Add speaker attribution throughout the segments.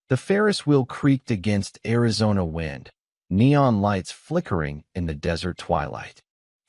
Speaker 1: The Ferris wheel creaked against Arizona wind, neon lights flickering in the desert twilight.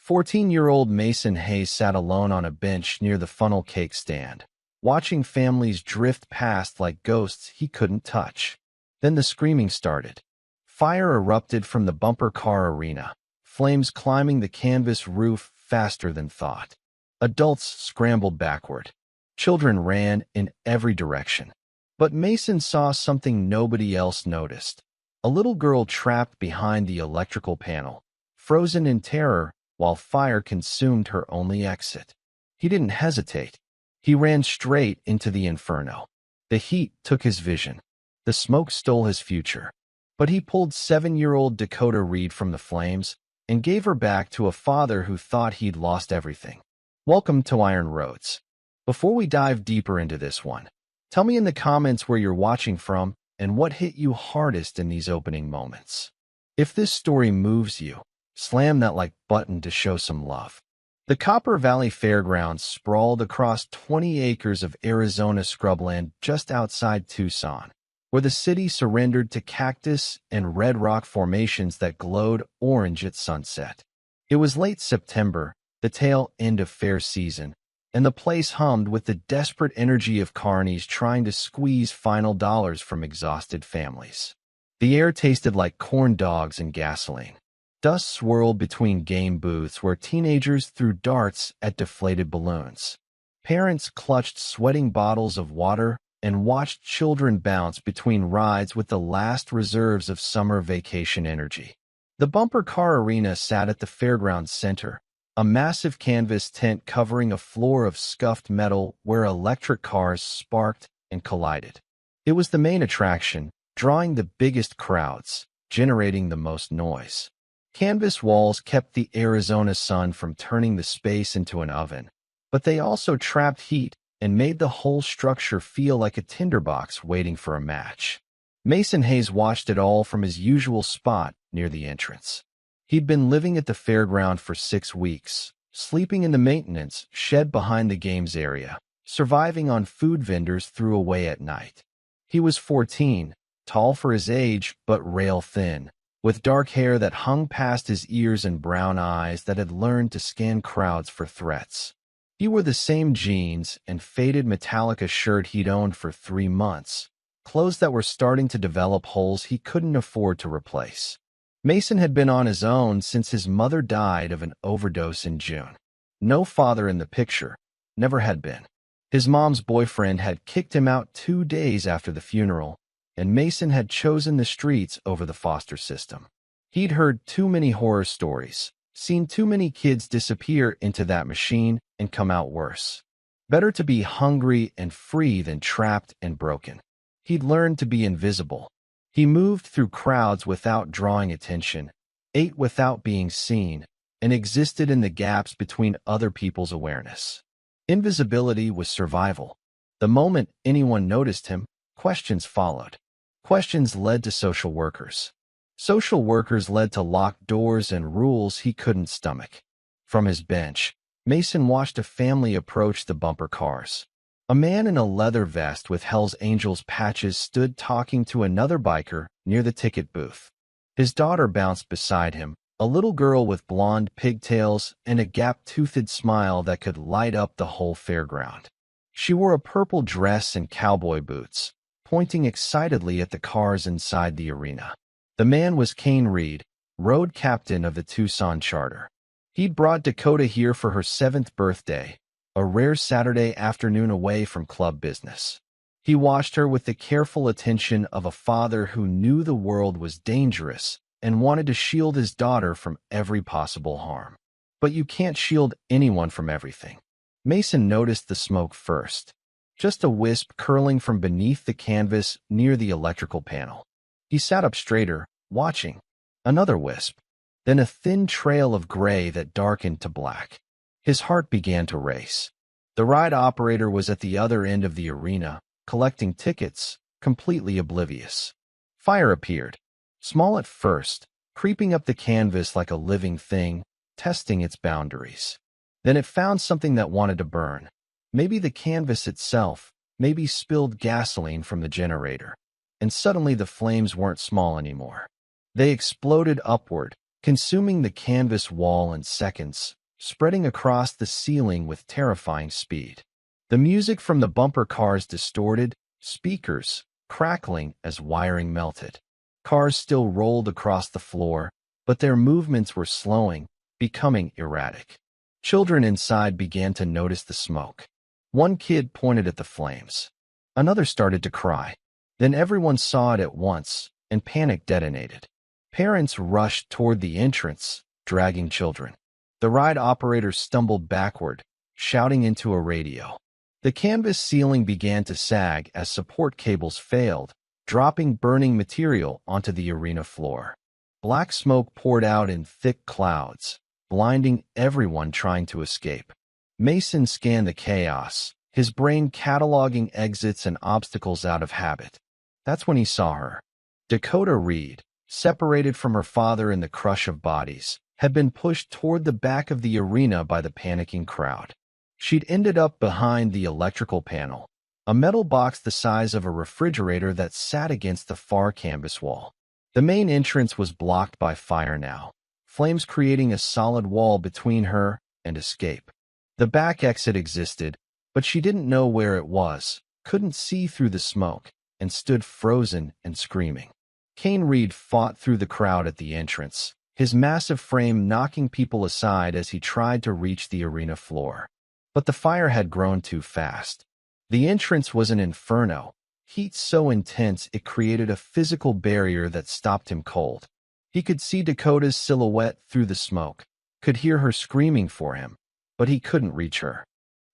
Speaker 1: 14-year-old Mason Hayes sat alone on a bench near the funnel cake stand, watching families drift past like ghosts he couldn't touch. Then the screaming started. Fire erupted from the bumper car arena, flames climbing the canvas roof faster than thought. Adults scrambled backward. Children ran in every direction. But Mason saw something nobody else noticed. A little girl trapped behind the electrical panel, frozen in terror while fire consumed her only exit. He didn't hesitate. He ran straight into the inferno. The heat took his vision. The smoke stole his future. But he pulled 7-year-old Dakota Reed from the flames and gave her back to a father who thought he'd lost everything. Welcome to Iron Roads. Before we dive deeper into this one, tell me in the comments where you're watching from and what hit you hardest in these opening moments. If this story moves you, slam that like button to show some love. The Copper Valley Fairgrounds sprawled across 20 acres of Arizona scrubland just outside Tucson, where the city surrendered to cactus and red rock formations that glowed orange at sunset. It was late September, the tail end of fair season, and the place hummed with the desperate energy of carnies trying to squeeze final dollars from exhausted families. The air tasted like corn dogs and gasoline. Dust swirled between game booths where teenagers threw darts at deflated balloons. Parents clutched sweating bottles of water and watched children bounce between rides with the last reserves of summer vacation energy. The bumper car arena sat at the fairground's center, a massive canvas tent covering a floor of scuffed metal where electric cars sparked and collided. It was the main attraction, drawing the biggest crowds, generating the most noise. Canvas walls kept the Arizona sun from turning the space into an oven, but they also trapped heat and made the whole structure feel like a tinderbox waiting for a match. Mason Hayes watched it all from his usual spot near the entrance. He'd been living at the fairground for 6 weeks, sleeping in the maintenance shed behind the games area, surviving on food vendors threw away at night. He was 14, tall for his age but rail-thin, with dark hair that hung past his ears and brown eyes that had learned to scan crowds for threats. He wore the same jeans and faded Metallica shirt he'd owned for 3 months, clothes that were starting to develop holes he couldn't afford to replace. Mason had been on his own since his mother died of an overdose in June. No father in the picture, never had been. His mom's boyfriend had kicked him out 2 days after the funeral, and Mason had chosen the streets over the foster system. He'd heard too many horror stories, seen too many kids disappear into that machine and come out worse. Better to be hungry and free than trapped and broken. He'd learned to be invisible. He moved through crowds without drawing attention, ate without being seen, and existed in the gaps between other people's awareness. Invisibility was survival. The moment anyone noticed him, questions followed. Questions led to social workers. Social workers led to locked doors and rules he couldn't stomach. From his bench, Mason watched a family approach the bumper cars. A man in a leather vest with Hell's Angels patches stood talking to another biker near the ticket booth. His daughter bounced beside him, a little girl with blonde pigtails and a gap-toothed smile that could light up the whole fairground. She wore a purple dress and cowboy boots, pointing excitedly at the cars inside the arena. The man was Kane Reed, road captain of the Tucson charter. He'd brought Dakota here for her 7th birthday, a rare Saturday afternoon away from club business. He watched her with the careful attention of a father who knew the world was dangerous and wanted to shield his daughter from every possible harm. But you can't shield anyone from everything. Mason noticed the smoke first, just a wisp curling from beneath the canvas near the electrical panel. He sat up straighter, watching. Another wisp, then a thin trail of gray that darkened to black. His heart began to race. The ride operator was at the other end of the arena, collecting tickets, completely oblivious. Fire appeared, small at first, creeping up the canvas like a living thing, testing its boundaries. Then it found something that wanted to burn. Maybe the canvas itself, maybe spilled gasoline from the generator. and suddenly the flames weren't small anymore. They exploded upward, consuming the canvas wall in seconds, spreading across the ceiling with terrifying speed. The music from the bumper cars distorted, speakers crackling as wiring melted. Cars still rolled across the floor, but their movements were slowing, becoming erratic. Children inside began to notice the smoke. One kid pointed at the flames. Another started to cry. Then everyone saw it at once, and panic detonated. Parents rushed toward the entrance, dragging children. The ride operator stumbled backward, shouting into a radio. The canvas ceiling began to sag as support cables failed, dropping burning material onto the arena floor. Black smoke poured out in thick clouds, blinding everyone trying to escape. Mason scanned the chaos, his brain cataloging exits and obstacles out of habit. That's when he saw her. Dakota Reed, separated from her father in the crush of bodies, had been pushed toward the back of the arena by the panicking crowd. She'd ended up behind the electrical panel, a metal box the size of a refrigerator that sat against the far canvas wall. The main entrance was blocked by fire now, flames creating a solid wall between her and escape. The back exit existed, but she didn't know where it was, couldn't see through the smoke, and stood frozen and screaming. Kane Reed fought through the crowd at the entrance, his massive frame knocking people aside as he tried to reach the arena floor. But the fire had grown too fast. The entrance was an inferno, heat so intense it created a physical barrier that stopped him cold. He could see Dakota's silhouette through the smoke, could hear her screaming for him, but he couldn't reach her.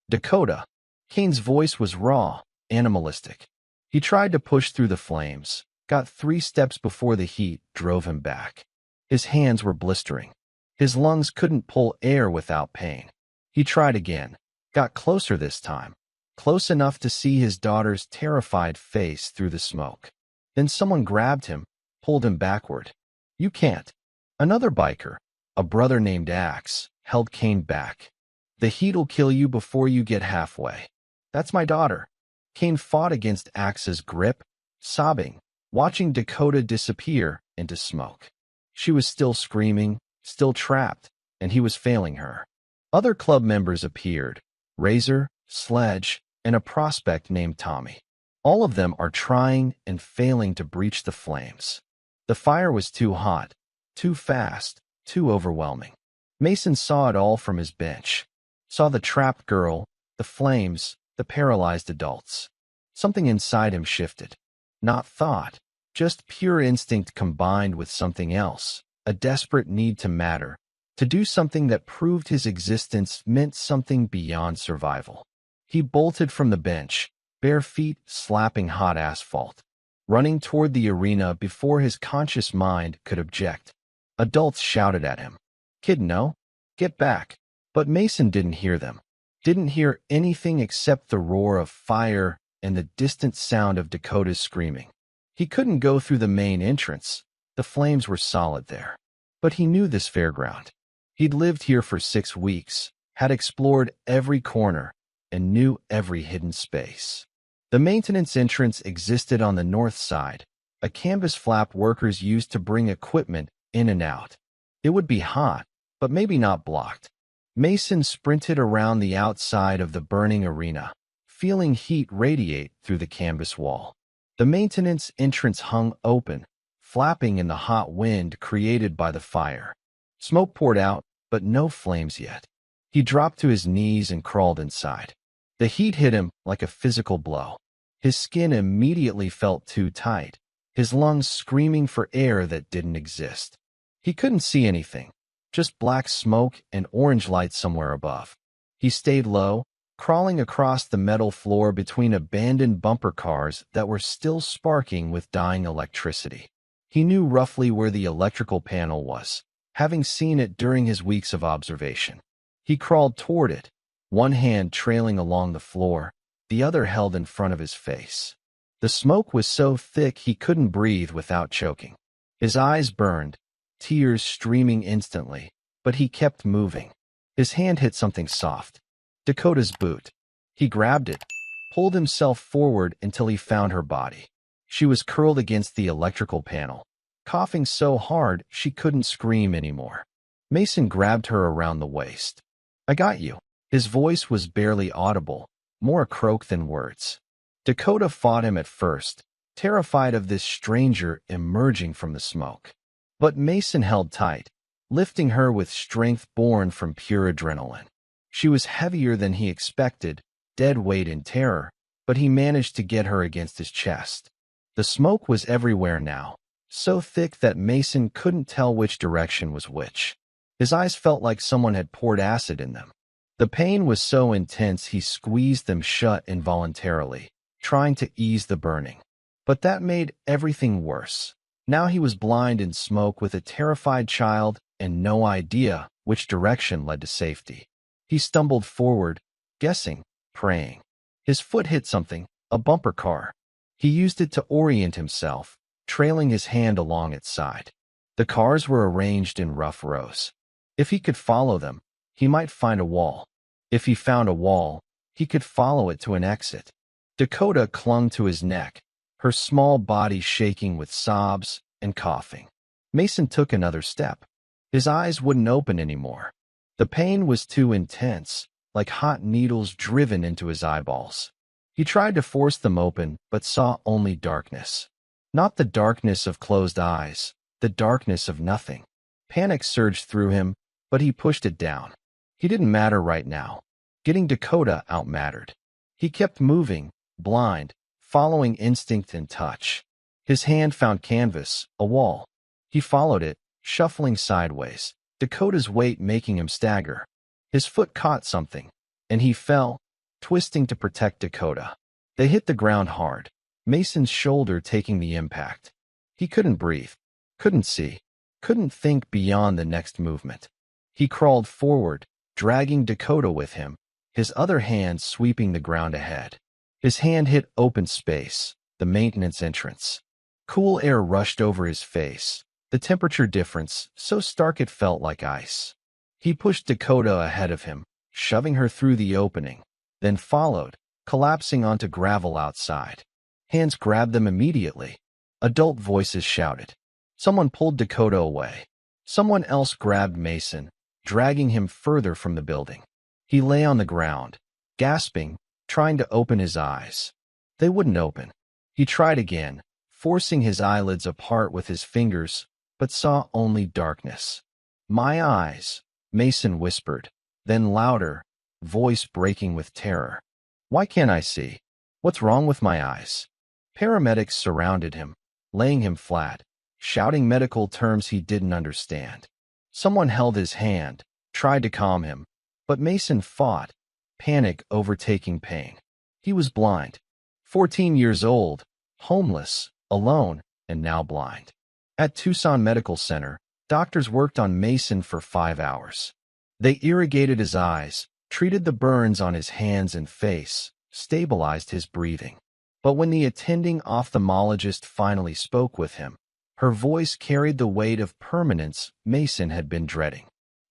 Speaker 1: Dakota. Kane's voice was raw, animalistic. He tried to push through the flames, got 3 steps before the heat drove him back. His hands were blistering. His lungs couldn't pull air without pain. He tried again, got closer this time, close enough to see his daughter's terrified face through the smoke. Then someone grabbed him, pulled him backward. You can't. Another biker, a brother named Axe, held Kane back. The heat'll kill you before you get halfway. That's my daughter. Kane fought against Axe's grip, sobbing, watching Dakota disappear into smoke. She was still screaming, still trapped, and he was failing her. Other club members appeared, Razor, Sledge, and a prospect named Tommy. All of them are trying and failing to breach the flames. The fire was too hot, too fast, too overwhelming. Mason saw it all from his bench. Saw the trapped girl, the flames, the paralyzed adults. Something inside him shifted. Not thought, just pure instinct combined with something else, a desperate need to matter, to do something that proved his existence meant something beyond survival. He bolted from the bench, bare feet slapping hot asphalt, running toward the arena before his conscious mind could object. Adults shouted at him. Kid, no. Get back. But Mason didn't hear them. Didn't hear anything except the roar of fire and the distant sound of Dakota's screaming. He couldn't go through the main entrance. The flames were solid there. But he knew this fairground. He'd lived here for 6 weeks, had explored every corner, and knew every hidden space. The maintenance entrance existed on the north side, a canvas flap workers used to bring equipment in and out. It would be hot, but maybe not blocked. Mason sprinted around the outside of the burning arena, feeling heat radiate through the canvas wall. The maintenance entrance hung open, flapping in the hot wind created by the fire. Smoke poured out, but no flames yet. He dropped to his knees and crawled inside. The heat hit him like a physical blow. His skin immediately felt too tight, his lungs screaming for air that didn't exist. He couldn't see anything, just black smoke and orange light somewhere above. He stayed low, crawling across the metal floor between abandoned bumper cars that were still sparking with dying electricity. He knew roughly where the electrical panel was, having seen it during his weeks of observation. He crawled toward it, one hand trailing along the floor, the other held in front of his face. The smoke was so thick he couldn't breathe without choking. His eyes burned, tears streaming instantly, but he kept moving. His hand hit something soft. Dakota's boot. He grabbed it, pulled himself forward until he found her body. She was curled against the electrical panel, coughing so hard she couldn't scream anymore. Mason grabbed her around the waist. "I got you." His voice was barely audible, more a croak than words. Dakota fought him at first, terrified of this stranger emerging from the smoke. But Mason held tight, lifting her with strength born from pure adrenaline. She was heavier than he expected, dead weight in terror, but he managed to get her against his chest. The smoke was everywhere now, so thick that Mason couldn't tell which direction was which. His eyes felt like someone had poured acid in them. The pain was so intense he squeezed them shut involuntarily, trying to ease the burning. But that made everything worse. Now he was blind in smoke with a terrified child and no idea which direction led to safety. He stumbled forward, guessing, praying. His foot hit something, a bumper car. He used it to orient himself, trailing his hand along its side. The cars were arranged in rough rows. If he could follow them, he might find a wall. If he found a wall, he could follow it to an exit. Dakota clung to his neck, her small body shaking with sobs and coughing. Mason took another step. His eyes wouldn't open anymore. The pain was too intense, like hot needles driven into his eyeballs. He tried to force them open, but saw only darkness. Not the darkness of closed eyes, the darkness of nothing. Panic surged through him, but he pushed it down. He didn't matter right now. Getting Dakota out mattered. He kept moving, blind, following instinct and touch. His hand found canvas, a wall. He followed it, shuffling sideways, Dakota's weight making him stagger. His foot caught something, and he fell, twisting to protect Dakota. They hit the ground hard, Mason's shoulder taking the impact. He couldn't breathe, couldn't see, couldn't think beyond the next movement. He crawled forward, dragging Dakota with him, his other hand sweeping the ground ahead. His hand hit open space, the maintenance entrance. Cool air rushed over his face, the temperature difference so stark it felt like ice. He pushed Dakota ahead of him, shoving her through the opening, then followed, collapsing onto gravel outside. Hands grabbed them immediately. Adult voices shouted. Someone pulled Dakota away. Someone else grabbed Mason, dragging him further from the building. He lay on the ground, gasping, trying to open his eyes. They wouldn't open. He tried again, forcing his eyelids apart with his fingers, but saw only darkness. "My eyes," Mason whispered, then louder, voice breaking with terror. "Why can't I see? What's wrong with my eyes?" Paramedics surrounded him, laying him flat, shouting medical terms he didn't understand. Someone held his hand, tried to calm him, but Mason fought, panic overtaking pain. He was blind. 14 years old, homeless, alone, and now blind. At Tucson Medical Center, doctors worked on Mason for 5 hours. They irrigated his eyes, treated the burns on his hands and face, stabilized his breathing. But when the attending ophthalmologist finally spoke with him, her voice carried the weight of permanence Mason had been dreading.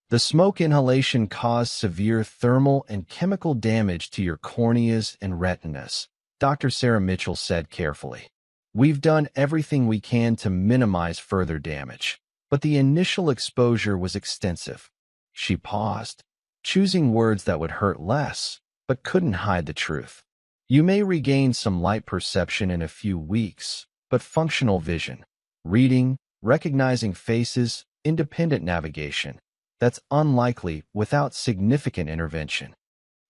Speaker 1: "The smoke inhalation caused severe thermal and chemical damage to your corneas and retinas," Dr. Sarah Mitchell said carefully. "We've done everything we can to minimize further damage, but the initial exposure was extensive." She paused, choosing words that would hurt less, but couldn't hide the truth. "You may regain some light perception in a few weeks, but functional vision, reading, recognizing faces, independent navigation, that's unlikely without significant intervention."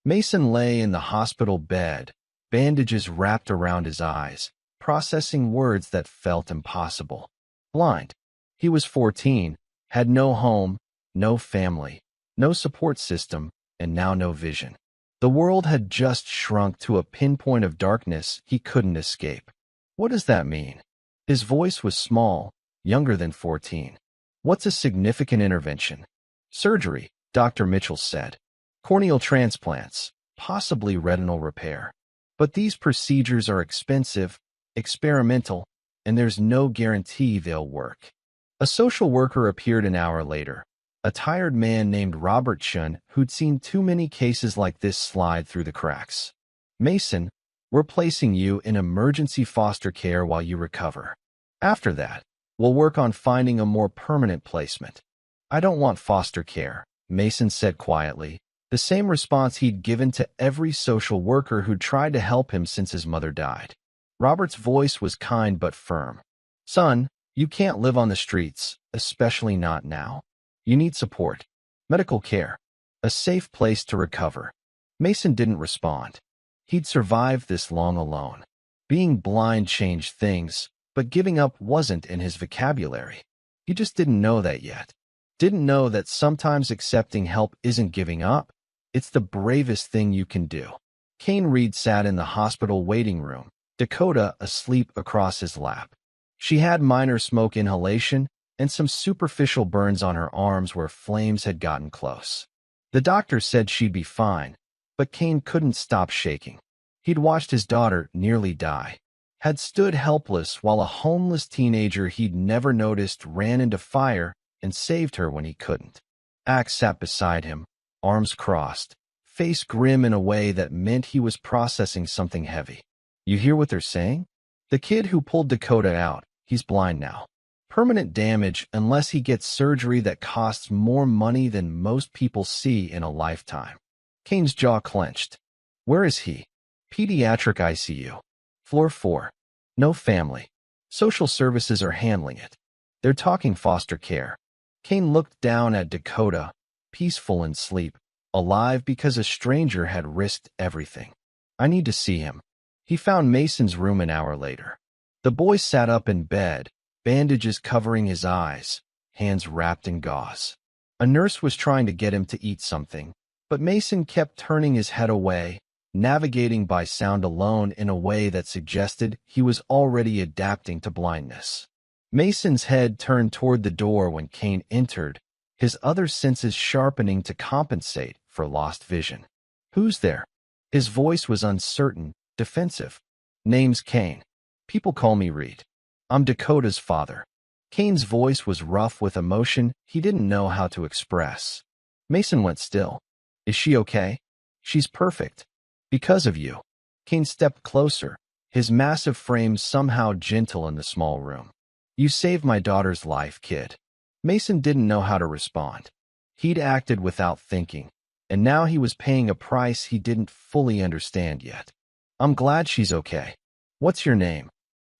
Speaker 1: Mason lay in the hospital bed, bandages wrapped around his eyes, processing words that felt impossible. Blind. He was 14, had no home, no family, no support system, and now no vision. The world had just shrunk to a pinpoint of darkness he couldn't escape. "What does that mean?" His voice was small, younger than 14. "What's a significant intervention?" "Surgery," Dr. Mitchell said. "Corneal transplants, possibly retinal repair. But these procedures are expensive, experimental, and there's no guarantee they'll work." A social worker appeared an hour later, a tired man named Robert Chun who'd seen too many cases like this slide through the cracks. "Mason, We're placing you in emergency foster care while you recover. After that, we'll work on finding a more permanent placement. I don't want foster care, Mason said quietly, the same response he'd given to every social worker who'd tried to help him since his mother died. Robert's voice was kind but firm. Son, you can't live on the streets, especially not now. You need support, medical care, a safe place to recover. Mason didn't respond. He'd survived this long alone. Being blind changed things, but giving up wasn't in his vocabulary. He just didn't know that yet. Didn't know that sometimes accepting help isn't giving up. It's the bravest thing you can do. Kane Reed sat in the hospital waiting room, Dakota asleep across his lap. She had minor smoke inhalation and some superficial burns on her arms where flames had gotten close. The doctor said she'd be fine, but Kane couldn't stop shaking. He'd watched his daughter nearly die, had stood helpless while a homeless teenager he'd never noticed ran into fire and saved her when he couldn't. Axe sat beside him, arms crossed, face grim in a way that meant he was processing something heavy. You hear what they're saying? The kid who pulled Dakota out, he's blind now. Permanent damage unless he gets surgery that costs more money than most people see in a lifetime. Kane's jaw clenched. Where is he? Pediatric ICU. Floor 4. No family. Social services are handling it. They're talking foster care. Kane looked down at Dakota, peaceful in sleep, alive because a stranger had risked everything. I need to see him. He found Mason's room an hour later. The boy sat up in bed, bandages covering his eyes, hands wrapped in gauze. A nurse was trying to get him to eat something, but Mason kept turning his head away, navigating by sound alone in a way that suggested he was already adapting to blindness. Mason's head turned toward the door when Kane entered, his other senses sharpening to compensate for lost vision. Who's there? His voice was uncertain, defensive. Name's Kane. People call me Reed. I'm Dakota's father. Kane's voice was rough with emotion he didn't know how to express. Mason went still. Is she okay? She's perfect. Because of you. Kane stepped closer, his massive frame somehow gentle in the small room. You saved my daughter's life, kid. Mason didn't know how to respond. He'd acted without thinking, and now he was paying a price he didn't fully understand yet. I'm glad she's okay. What's your name?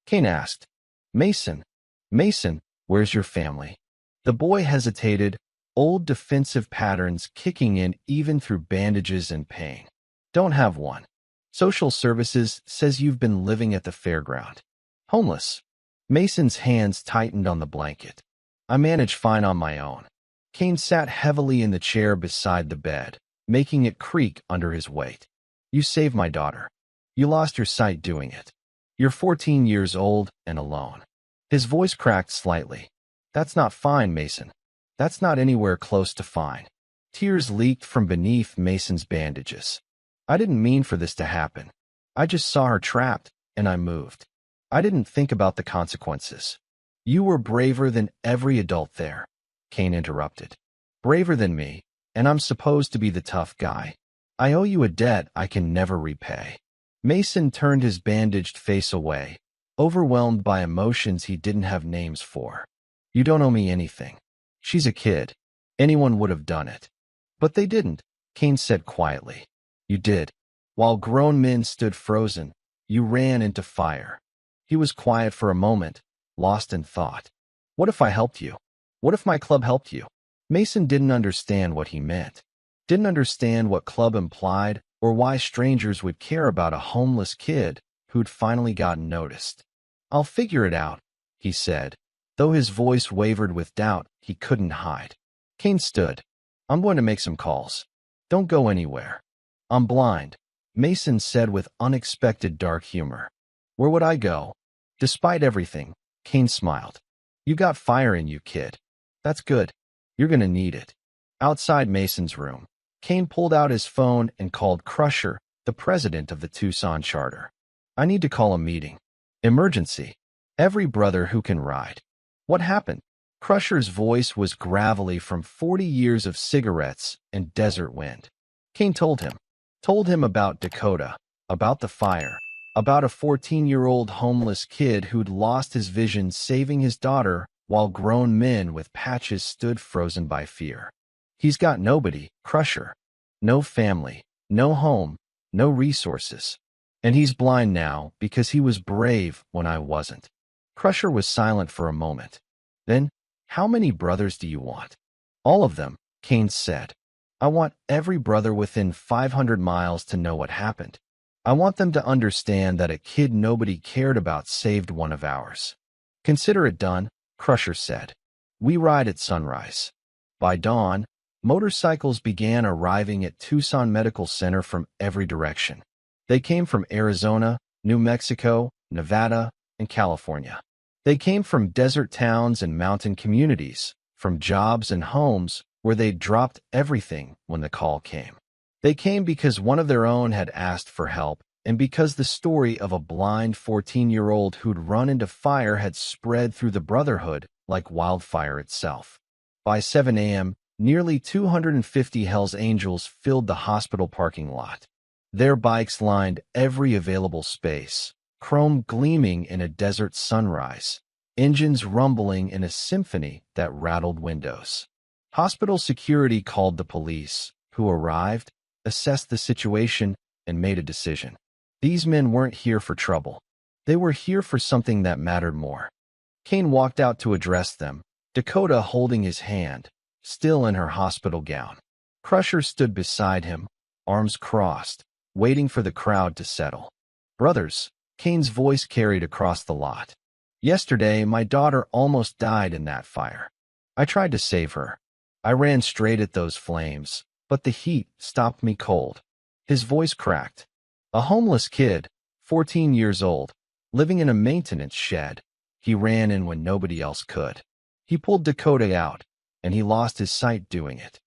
Speaker 1: Kane asked. Mason. Mason, where's your family? The boy hesitated, old defensive patterns kicking in even through bandages and pain. Don't have one. Social services says you've been living at the fairground. Homeless. Mason's hands tightened on the blanket. I manage fine on my own. Kane sat heavily in the chair beside the bed, making it creak under his weight. You saved my daughter. You lost your sight doing it. You're 14 years old and alone. His voice cracked slightly. That's not fine, Mason. That's not anywhere close to fine. Tears leaked from beneath Mason's bandages. I didn't mean for this to happen. I just saw her trapped, and I moved. I didn't think about the consequences. You were braver than every adult there, Kane interrupted. Braver than me, and I'm supposed to be the tough guy. I owe you a debt I can never repay. Mason turned his bandaged face away, overwhelmed by emotions he didn't have names for. You don't owe me anything. She's a kid. Anyone would have done it. But they didn't, Kane said quietly. You did. While grown men stood frozen, you ran into fire. He was quiet for a moment, lost in thought. What if I helped you? What if my club helped you? Mason didn't understand what he meant. Didn't understand what club implied or why strangers would care about a homeless kid who'd finally gotten noticed. I'll figure it out, he said, though his voice wavered with doubt he couldn't hide. Kane stood. I'm going to make some calls. Don't go anywhere. I'm blind, Mason said with unexpected dark humor. Where would I go? Despite everything, Kane smiled. You got fire in you, kid. That's good. You're going to need it. Outside Mason's room, Kane pulled out his phone and called Crusher, the president of the Tucson charter. I need to call a meeting. Emergency. Every brother who can ride. What happened? Crusher's voice was gravelly from 40 years of cigarettes and desert wind. Kane told him about Dakota, about the fire, about a 14-year-old homeless kid who'd lost his vision saving his daughter while grown men with patches stood frozen by fear. He's got nobody, Crusher. No family, no home, no resources. And he's blind now because he was brave when I wasn't. Crusher was silent for a moment. Then, how many brothers do you want? All of them, Kane said. I want every brother within 500 miles to know what happened. I want them to understand that a kid nobody cared about saved one of ours. Consider it done, Crusher said. We ride at sunrise. By dawn, motorcycles began arriving at Tucson Medical Center from every direction. They came from Arizona, New Mexico, Nevada, and California. They came from desert towns and mountain communities, from jobs and homes where they'd dropped everything when the call came. They came because one of their own had asked for help, and because the story of a blind 14-year-old who'd run into fire had spread through the Brotherhood like wildfire itself. By 7 a.m., nearly 250 Hells Angels filled the hospital parking lot. Their bikes lined every available space, chrome gleaming in a desert sunrise, engines rumbling in a symphony that rattled windows. Hospital security called the police, who arrived, assessed the situation, and made a decision. These men weren't here for trouble. They were here for something that mattered more. Kane walked out to address them, Dakota holding his hand, still in her hospital gown. Crusher stood beside him, arms crossed, waiting for the crowd to settle. Brothers, Kane's voice carried across the lot. Yesterday, my daughter almost died in that fire. I tried to save her. I ran straight at those flames, but the heat stopped me cold. His voice cracked. A homeless kid, 14 years old, living in a maintenance shed. He ran in when nobody else could. He pulled Dakota out, and he lost his sight doing it.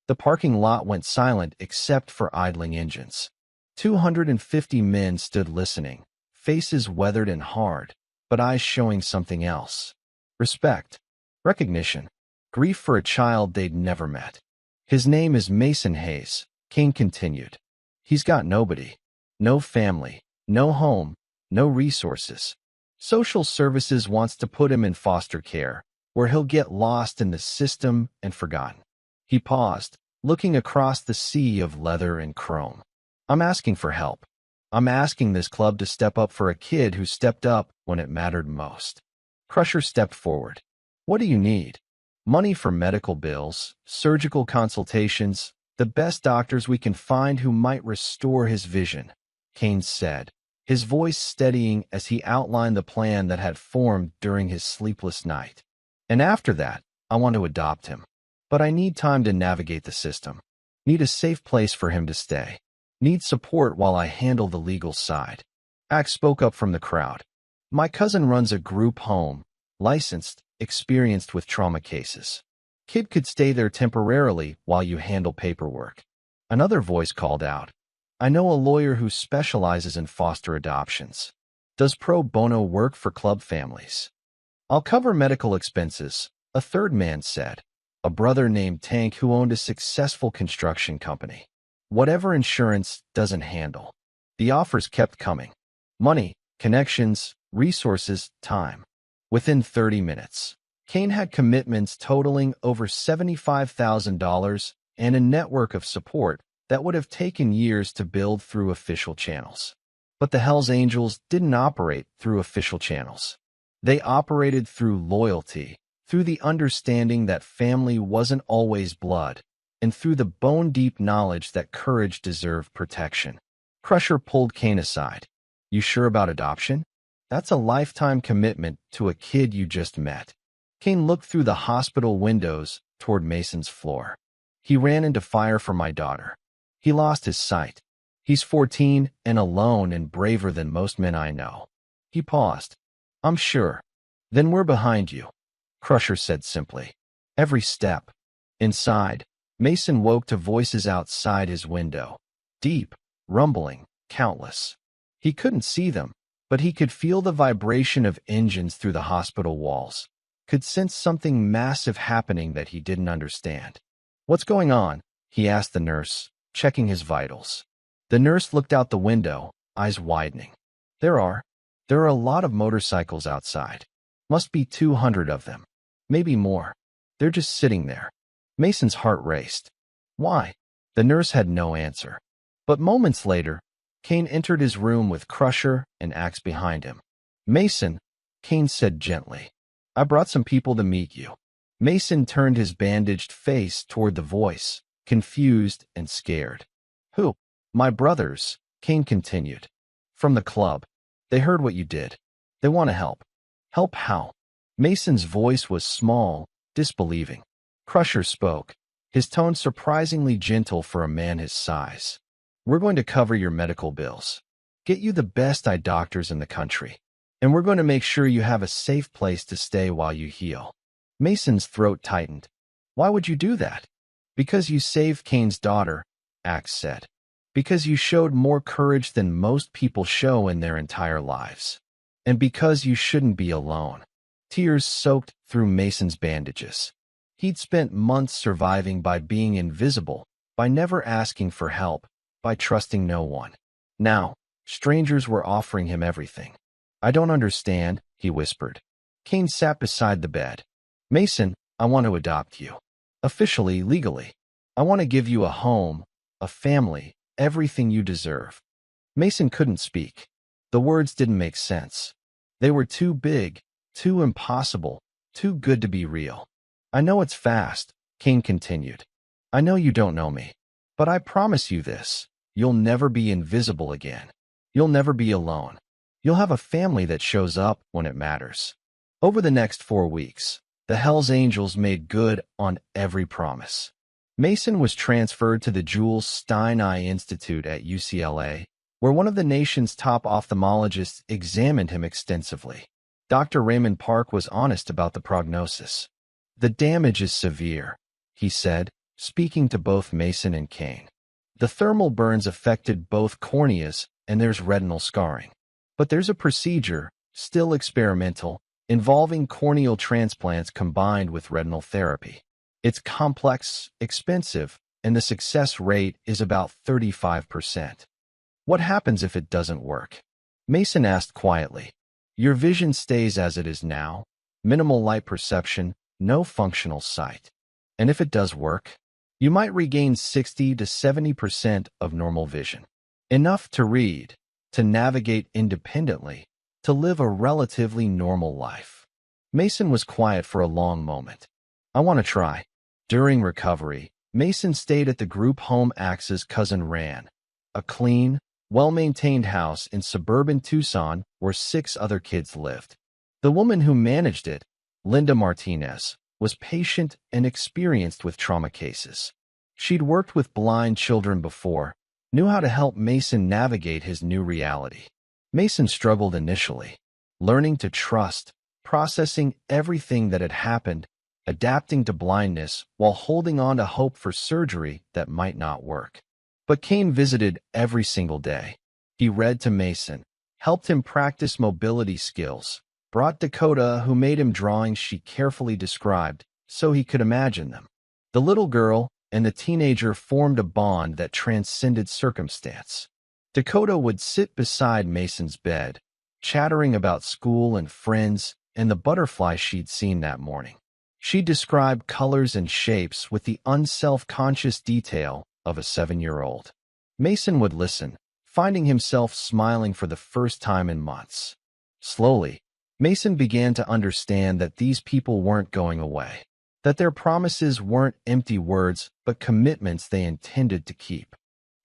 Speaker 1: The parking lot went silent except for idling engines. 250 men stood listening, faces weathered and hard, but eyes showing something else. Respect, recognition, grief for a child they'd never met. His name is Mason Hayes, Kane continued. He's got nobody. No family, no home, no resources. Social services wants to put him in foster care, where he'll get lost in the system and forgotten. He paused, looking across the sea of leather and chrome. I'm asking for help. I'm asking this club to step up for a kid who stepped up when it mattered most. Crusher stepped forward. What do you need? Money for medical bills, surgical consultations, the best doctors we can find who might restore his vision, Kane said, his voice steadying as he outlined the plan that had formed during his sleepless night. And after that, I want to adopt him. But I need time to navigate the system. Need a safe place for him to stay. Need support while I handle the legal side. Ack spoke up from the crowd. My cousin runs a group home, licensed, experienced with trauma cases. Kid could stay there temporarily while you handle paperwork. Another voice called out. I know a lawyer who specializes in foster adoptions. Does pro bono work for club families. I'll cover medical expenses, a third man said. A brother named Tank who owned a successful construction company. Whatever insurance doesn't handle. The offers kept coming. Money, connections, resources, time. Within 30 minutes, Kane had commitments totaling over $75,000 and a network of support that would have taken years to build through official channels. But the Hells Angels didn't operate through official channels. They operated through loyalty, through the understanding that family wasn't always blood, and through the bone-deep knowledge that courage deserved protection. Crusher pulled Kane aside. You sure about adoption? That's a lifetime commitment to a kid you just met. Kane looked through the hospital windows toward Mason's floor. He ran into fire for my daughter. He lost his sight. He's 14 and alone and braver than most men I know. He paused. I'm sure. Then we're behind you, Crusher said simply. Every step. Inside, Mason woke to voices outside his window. Deep, rumbling, countless. He couldn't see them, but he could feel the vibration of engines through the hospital walls. Could sense something massive happening that he didn't understand. What's going on? He asked the nurse, checking his vitals. The nurse looked out the window, eyes widening. There are. There are a lot of motorcycles outside. Must be 200 of them. Maybe more. They're just sitting there. Mason's heart raced. Why? The nurse had no answer. But moments later, Kane entered his room with Crusher and Axe behind him. Mason, Kane said gently, I brought some people to meet you. Mason turned his bandaged face toward the voice, confused and scared. Who? My brothers, Kane continued. From the club. They heard what you did. They want to help. Help how? Mason's voice was small, disbelieving. Crusher spoke, his tone surprisingly gentle for a man his size. We're going to cover your medical bills. Get you the best eye doctors in the country. And we're going to make sure you have a safe place to stay while you heal. Mason's throat tightened. Why would you do that? Because you saved Kane's daughter, Axe said. Because you showed more courage than most people show in their entire lives. And because you shouldn't be alone. Tears soaked through Mason's bandages. He'd spent months surviving by being invisible, by never asking for help, by trusting no one. Now, strangers were offering him everything. I don't understand, he whispered. Kane sat beside the bed. Mason, I want to adopt you. Officially, legally. I want to give you a home, a family, everything you deserve. Mason couldn't speak. The words didn't make sense. They were too big, too impossible, too good to be real. I know it's fast, Kane continued. I know you don't know me. But I promise you this. You'll never be invisible again. You'll never be alone. You'll have a family that shows up when it matters. Over the next 4 weeks, the Hells Angels made good on every promise. Mason was transferred to the Jules Stein Eye Institute at UCLA, where one of the nation's top ophthalmologists examined him extensively. Dr. Raymond Park was honest about the prognosis. The damage is severe, he said, speaking to both Mason and Kane. The thermal burns affected both corneas, and there's retinal scarring. But there's a procedure, still experimental, involving corneal transplants combined with retinal therapy. It's complex, expensive, and the success rate is about 35%. What happens if it doesn't work? Mason asked quietly. Your vision stays as it is now, minimal light perception, no functional sight. And if it does work, you might regain 60 to 70% of normal vision. Enough to read, to navigate independently, to live a relatively normal life. Mason was quiet for a long moment. I want to try. During recovery, Mason stayed at the group home Axe's cousin ran, a clean, well-maintained house in suburban Tucson where 6 other kids lived. The woman who managed it, Linda Martinez, was patient and experienced with trauma cases. She'd worked with blind children before, knew how to help Mason navigate his new reality. Mason struggled initially, learning to trust, processing everything that had happened, adapting to blindness while holding on to hope for surgery that might not work. But Kane visited every single day. He read to Mason, helped him practice mobility skills, brought Dakota, who made him drawings she carefully described so he could imagine them. The little girl and the teenager formed a bond that transcended circumstance. Dakota would sit beside Mason's bed, chattering about school and friends and the butterfly she'd seen that morning. She'd describe colors and shapes with the unself-conscious detail of a 7-year-old. Mason would listen, finding himself smiling for the first time in months. Slowly, Mason began to understand that these people weren't going away, that their promises weren't empty words but commitments they intended to keep.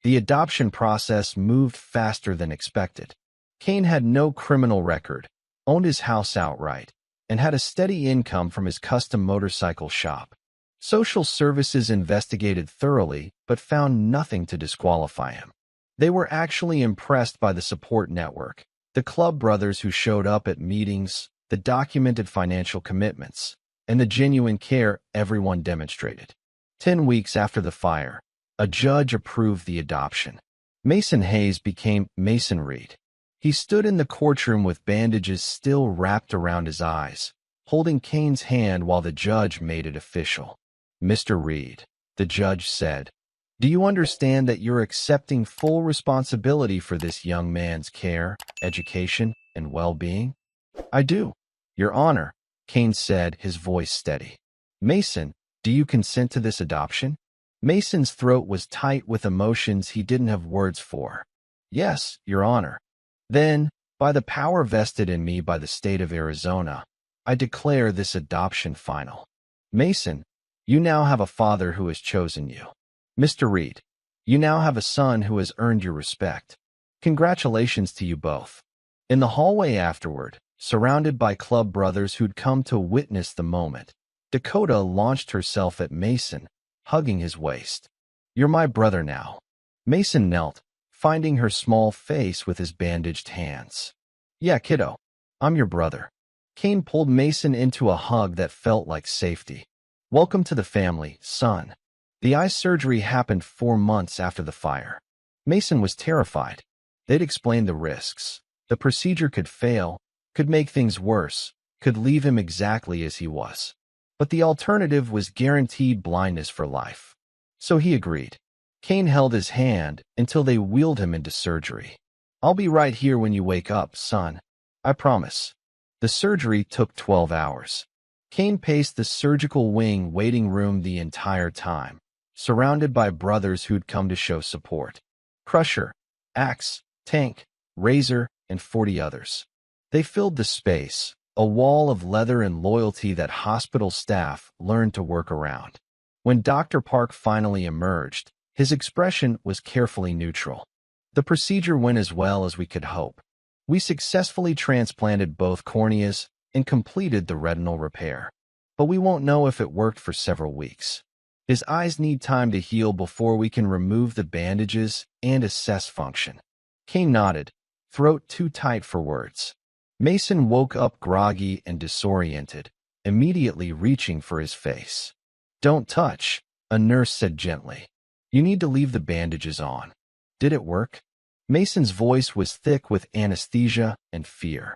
Speaker 1: The adoption process moved faster than expected. Kane had no criminal record, owned his house outright, and had a steady income from his custom motorcycle shop. Social services investigated thoroughly but found nothing to disqualify him. They were actually impressed by the support network, the club brothers who showed up at meetings, the documented financial commitments, and the genuine care everyone demonstrated. 10 weeks after the fire, a judge approved the adoption. Mason Hayes became Mason Reed. He stood in the courtroom with bandages still wrapped around his eyes, holding Kane's hand while the judge made it official. Mr. Reed, the judge said, Do you understand that you're accepting full responsibility for this young man's care, education, and well-being? I do, Your Honor, Kane said, his voice steady. Mason, do you consent to this adoption? Mason's throat was tight with emotions he didn't have words for. Yes, Your Honor. Then, by the power vested in me by the state of Arizona, I declare this adoption final. Mason, you now have a father who has chosen you. Mr. Reed, you now have a son who has earned your respect. Congratulations to you both. In the hallway afterward, surrounded by club brothers who'd come to witness the moment, Dakota launched herself at Mason, hugging his waist. You're my brother now. Mason knelt, finding her small face with his bandaged hands. Yeah, kiddo, I'm your brother. Kane pulled Mason into a hug that felt like safety. Welcome to the family, son. The eye surgery happened 4 months after the fire. Mason was terrified. They'd explained the risks. The procedure could fail, could make things worse, could leave him exactly as he was. But the alternative was guaranteed blindness for life. So he agreed. Kane held his hand until they wheeled him into surgery. I'll be right here when you wake up, son. I promise. The surgery took 12 hours. Kane paced the surgical wing waiting room the entire time, surrounded by brothers who'd come to show support. Crusher, Axe, Tank, Razor, and 40 others. They filled the space, a wall of leather and loyalty that hospital staff learned to work around. When Dr. Park finally emerged, his expression was carefully neutral. The procedure went as well as we could hope. We successfully transplanted both corneas and completed the retinal repair. But we won't know if it worked for several weeks. His eyes need time to heal before we can remove the bandages and assess function. Kane nodded, throat too tight for words. Mason woke up groggy and disoriented, immediately reaching for his face. Don't touch, a nurse said gently. You need to leave the bandages on. Did it work? Mason's voice was thick with anesthesia and fear.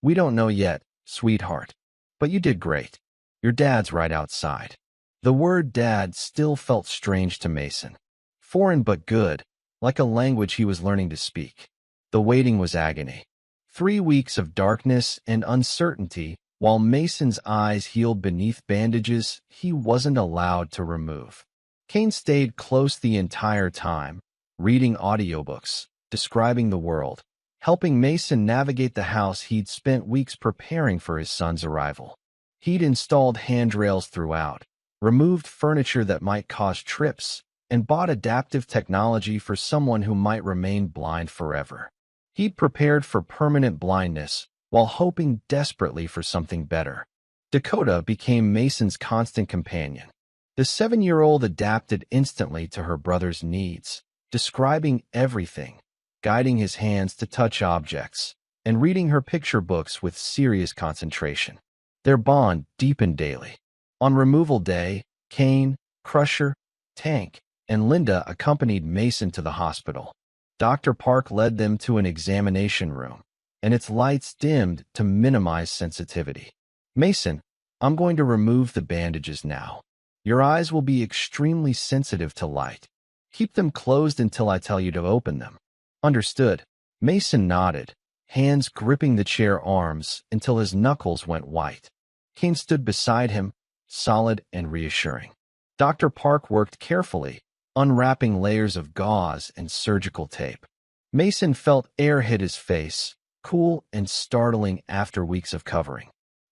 Speaker 1: We don't know yet, sweetheart. But you did great. Your dad's right outside. The word dad still felt strange to Mason. Foreign but good, like a language he was learning to speak. The waiting was agony. 3 weeks of darkness and uncertainty, while Mason's eyes healed beneath bandages he wasn't allowed to remove. Kane stayed close the entire time, reading audiobooks, describing the world, helping Mason navigate the house he'd spent weeks preparing for his son's arrival. He'd installed handrails throughout, removed furniture that might cause trips, and bought adaptive technology for someone who might remain blind forever. He'd prepared for permanent blindness while hoping desperately for something better. Dakota became Mason's constant companion. The 7-year-old adapted instantly to her brother's needs, describing everything, guiding his hands to touch objects, and reading her picture books with serious concentration. Their bond deepened daily. On removal day, Kane, Crusher, Tank, and Linda accompanied Mason to the hospital. Dr. Park led them to an examination room, and its lights dimmed to minimize sensitivity. Mason, I'm going to remove the bandages now. Your eyes will be extremely sensitive to light. Keep them closed until I tell you to open them. Understood. Mason nodded, hands gripping the chair arms until his knuckles went white. Kane stood beside him, solid and reassuring. Dr. Park worked carefully, unwrapping layers of gauze and surgical tape. Mason felt air hit his face, cool and startling after weeks of covering.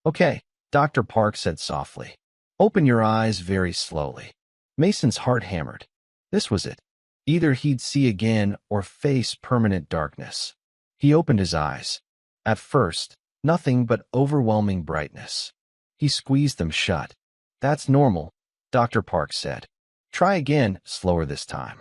Speaker 1: Okay, Dr. Park said softly. Open your eyes very slowly. Mason's heart hammered. This was it. Either he'd see again or face permanent darkness. He opened his eyes. At first, nothing but overwhelming brightness. He squeezed them shut. That's normal, Dr. Park said. Try again, slower this time.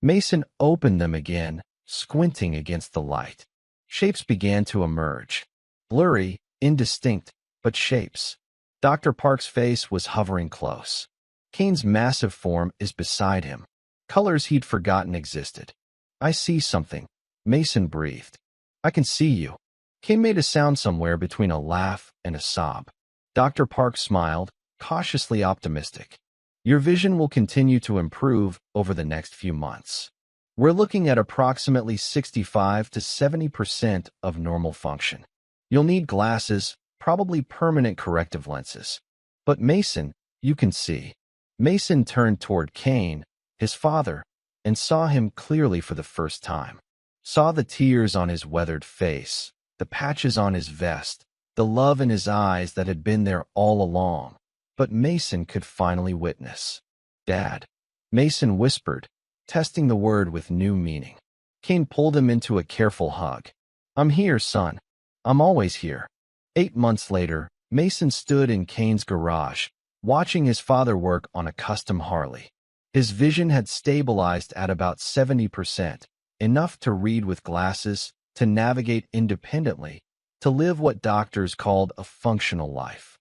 Speaker 1: Mason opened them again, squinting against the light. Shapes began to emerge. Blurry, indistinct, but shapes. Dr. Park's face was hovering close. Kane's massive form is beside him. Colors he'd forgotten existed. I see something, Mason breathed. I can see you. Kane made a sound somewhere between a laugh and a sob. Dr. Park smiled, cautiously optimistic. Your vision will continue to improve over the next few months. We're looking at approximately 65 to 70% of normal function. You'll need glasses, probably permanent corrective lenses. But Mason, you can see. Mason turned toward Kane, his father, and saw him clearly for the first time. Saw the tears on his weathered face, the patches on his vest, the love in his eyes that had been there all along. But Mason could finally witness. "Dad," Mason whispered, testing the word with new meaning. Kane pulled him into a careful hug. "I'm here, son. I'm always here." 8 months later, Mason stood in Kane's garage, watching his father work on a custom Harley. His vision had stabilized at about 70%, enough to read with glasses, to navigate independently, to live what doctors called a functional life.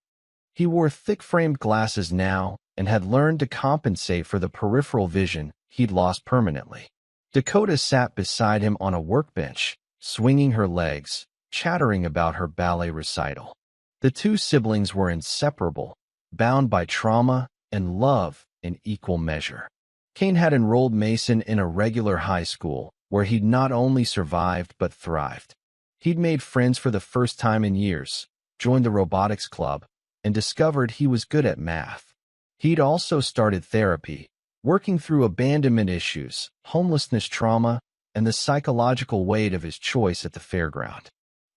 Speaker 1: He wore thick-framed glasses now and had learned to compensate for the peripheral vision he'd lost permanently. Dakota sat beside him on a workbench, swinging her legs, chattering about her ballet recital. The two siblings were inseparable, bound by trauma and love in equal measure. Kane had enrolled Mason in a regular high school where he'd not only survived but thrived. He'd made friends for the first time in years, joined the robotics club, and discovered he was good at math. He'd also started therapy, working through abandonment issues, homelessness trauma, and the psychological weight of his choice at the fairground.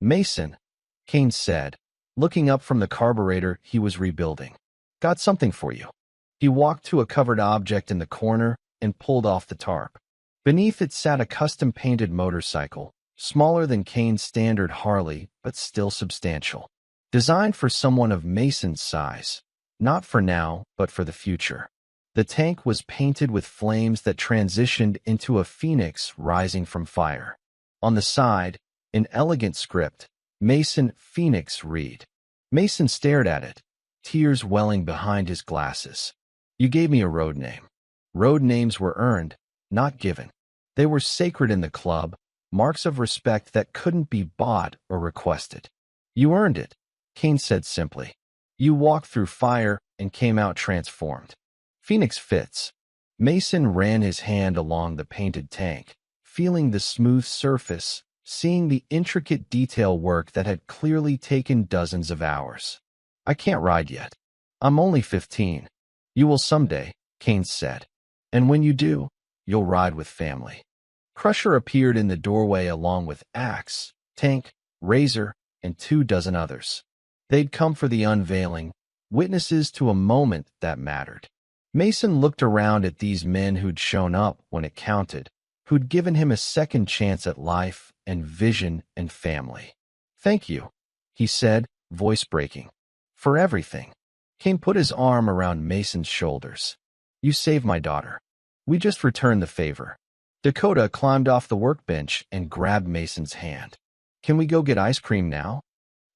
Speaker 1: "Mason," Kane said, looking up from the carburetor he was rebuilding. "Got something for you." He walked to a covered object in the corner and pulled off the tarp. Beneath it sat a custom-painted motorcycle, smaller than Kane's standard Harley, but still substantial. Designed for someone of Mason's size, not for now, but for the future. The tank was painted with flames that transitioned into a phoenix rising from fire. On the side, in elegant script, Mason Phoenix read. Mason stared at it, tears welling behind his glasses. "You gave me a road name." Road names were earned, not given. They were sacred in the club, marks of respect that couldn't be bought or requested. "You earned it," Kane said simply. "You walked through fire and came out transformed." "Phoenix fits." Mason ran his hand along the painted tank, feeling the smooth surface, seeing the intricate detail work that had clearly taken dozens of hours. "I can't ride yet. I'm only 15. "You will someday," Kane said. "And when you do, you'll ride with family." Crusher appeared in the doorway along with Axe, Tank, Razor, and 24 others. They'd come for the unveiling, witnesses to a moment that mattered. Mason looked around at these men who'd shown up when it counted, who'd given him a second chance at life and vision and family. "Thank you," he said, voice breaking. "For everything." Kane put his arm around Mason's shoulders. "You saved my daughter. We just returned the favor." Dakota climbed off the workbench and grabbed Mason's hand. "Can we go get ice cream now?"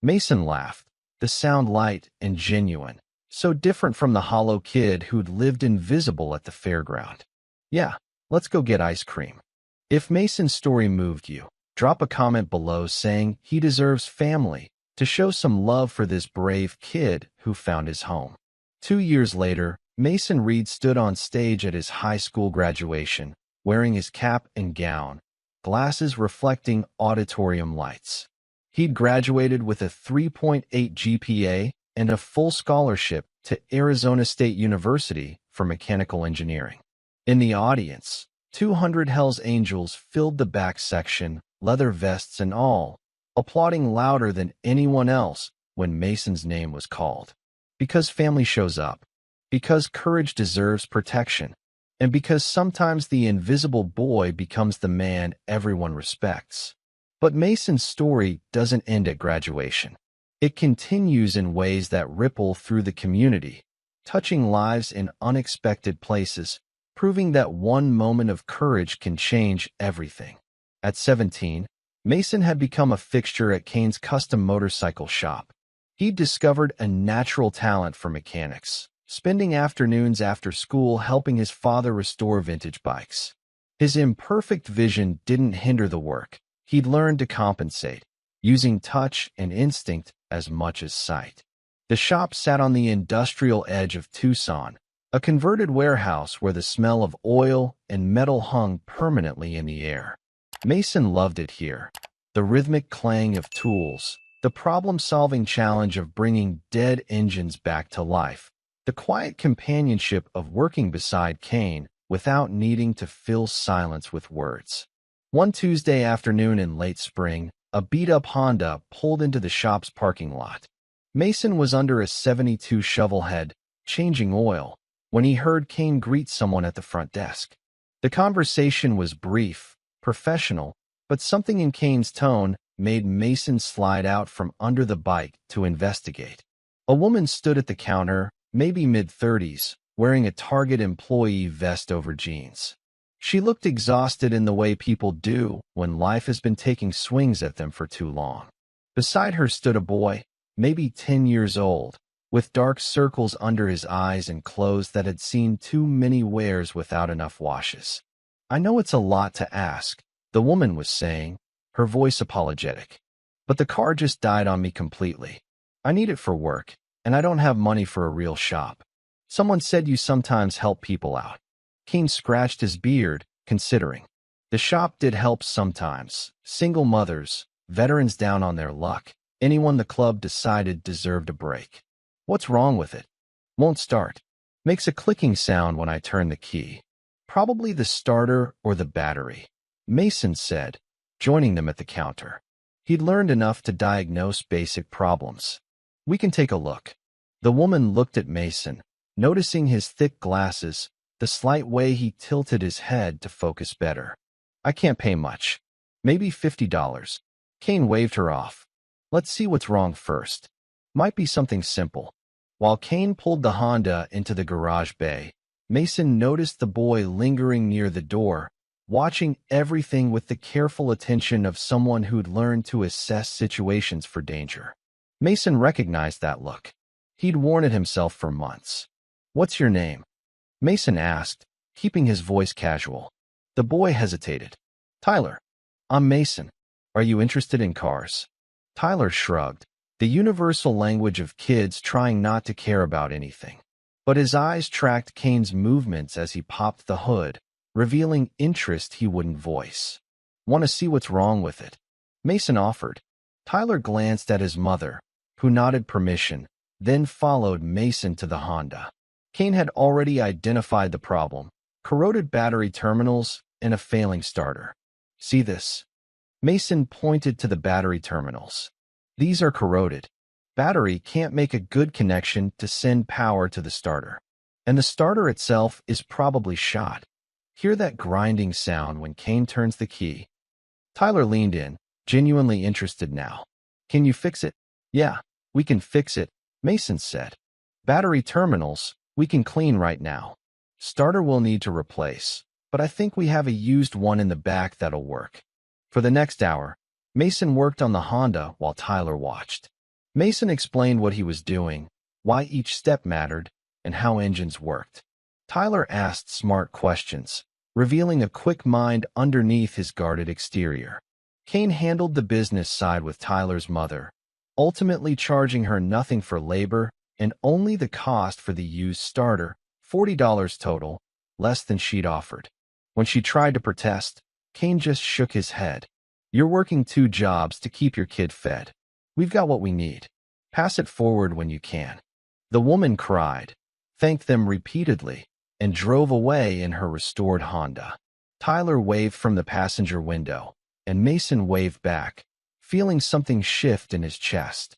Speaker 1: Mason laughed, the sound light and genuine, so different from the hollow kid who'd lived invisible at the fairground. "Yeah, let's go get ice cream." If Mason's story moved you, drop a comment below saying he deserves family, to show some love for this brave kid who found his home. 2 years later, Mason Reed stood on stage at his high school graduation, wearing his cap and gown, glasses reflecting auditorium lights. He'd graduated with a 3.8 GPA and a full scholarship to Arizona State University for mechanical engineering. In the audience, 200 Hells Angels filled the back section, leather vests and all, applauding louder than anyone else when Mason's name was called. Because family shows up, because courage deserves protection, and because sometimes the invisible boy becomes the man everyone respects. But Mason's story doesn't end at graduation. It continues in ways that ripple through the community, touching lives in unexpected places, proving that one moment of courage can change everything. At 17, Mason had become a fixture at Kane's custom motorcycle shop. He'd discovered a natural talent for mechanics, spending afternoons after school helping his father restore vintage bikes. His imperfect vision didn't hinder the work. He'd learned to compensate, using touch and instinct as much as sight. The shop sat on the industrial edge of Tucson, A converted warehouse where the smell of oil and metal hung permanently in the air. Mason loved it here. The rhythmic clang of tools, the problem-solving challenge of bringing dead engines back to life, the quiet companionship of working beside Kane without needing to fill silence with words. One Tuesday afternoon in late spring, a beat-up Honda pulled into the shop's parking lot. Mason was under a 72 shovelhead, changing oil, when he heard Kane greet someone at the front desk. The conversation was brief, professional, but something in Kane's tone made Mason slide out from under the bike to investigate. A woman stood at the counter, maybe mid-30s, wearing a Target employee vest over jeans. She looked exhausted in the way people do when life has been taking swings at them for too long. Beside her stood a boy, maybe 10 years old, with dark circles under his eyes and clothes that had seen too many wears without enough washes. "I know it's a lot to ask," the woman was saying, her voice apologetic. "But the car just died on me completely. I need it for work, and I don't have money for a real shop. Someone said you sometimes help people out." Kane scratched his beard, considering. The shop did help sometimes. Single mothers, veterans down on their luck, anyone the club decided deserved a break. "What's wrong with it?" "Won't start. Makes a clicking sound when I turn the key. Probably the starter or the battery," Mason said, joining them at the counter. He'd learned enough to diagnose basic problems. "We can take a look." The woman looked at Mason, noticing his thick glasses, the slight way he tilted his head to focus better. "I can't pay much. Maybe $50. Kane waved her off. "Let's see what's wrong first. Might be something simple." While Kane pulled the Honda into the garage bay, Mason noticed the boy lingering near the door, watching everything with the careful attention of someone who'd learned to assess situations for danger. Mason recognized that look. He'd worn it himself for months. "What's your name?" Mason asked, keeping his voice casual. The boy hesitated. "Tyler." "I'm Mason. Are you interested in cars?" Tyler shrugged, the universal language of kids trying not to care about anything. But his eyes tracked Kane's movements as he popped the hood, revealing interest he wouldn't voice. "Want to see what's wrong with it?" Mason offered. Tyler glanced at his mother, who nodded permission, then followed Mason to the Honda. Kane had already identified the problem: corroded battery terminals and a failing starter. "See this?" Mason pointed to the battery terminals. "These are corroded. Battery can't make a good connection to send power to the starter. And the starter itself is probably shot." Hear that grinding sound when Kane turns the key? Tyler leaned in, genuinely interested now. "Can you fix it?" "Yeah, we can fix it," Mason said. "Battery terminals, we can clean right now. Starter we'll need to replace, but I think we have a used one in the back that'll work." For the next hour, Mason worked on the Honda while Tyler watched. Mason explained what he was doing, why each step mattered, and how engines worked. Tyler asked smart questions, revealing a quick mind underneath his guarded exterior. Kane handled the business side with Tyler's mother, ultimately charging her nothing for labor and only the cost for the used starter, $40 total, less than she'd offered. When she tried to protest, Kane just shook his head. "You're working 2 jobs to keep your kid fed. We've got what we need. Pass it forward when you can." The woman cried, thanked them repeatedly, and drove away in her restored Honda. Tyler waved from the passenger window, and Mason waved back, feeling something shift in his chest.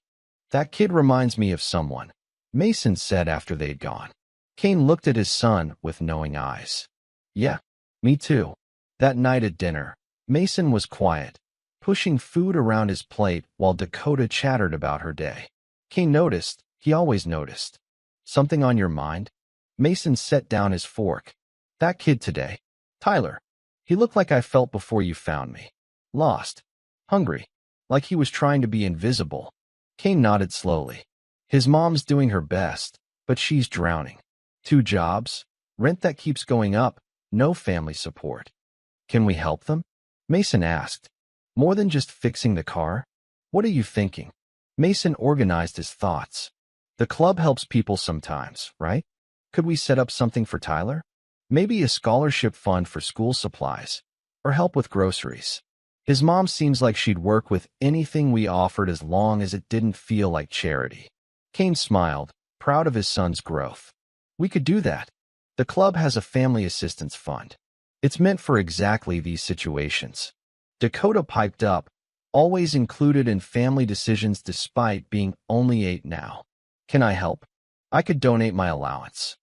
Speaker 1: "That kid reminds me of someone," Mason said after they'd gone. Kane looked at his son with knowing eyes. "Yeah, me too." That night at dinner, Mason was quiet, pushing food around his plate while Dakota chattered about her day. Kane noticed, he always noticed. "Something on your mind?" Mason set down his fork. "That kid today. Tyler. He looked like I felt before you found me. Lost. Hungry. Like he was trying to be invisible." Kane nodded slowly. "His mom's doing her best, but she's drowning. 2 jobs, rent that keeps going up, no family support." "Can we help them?" Mason asked. "More than just fixing the car? What are you thinking?" Mason organized his thoughts. "The club helps people sometimes, right? Could we set up something for Tyler? Maybe a scholarship fund for school supplies, or help with groceries. His mom seems like she'd work with anything we offered as long as it didn't feel like charity. Kane smiled, proud of his son's growth. We could do that. The club has a family assistance fund. It's meant for exactly these situations. Dakota piped up, always included in family decisions despite being only 8 now. Can I help? I could donate my allowance.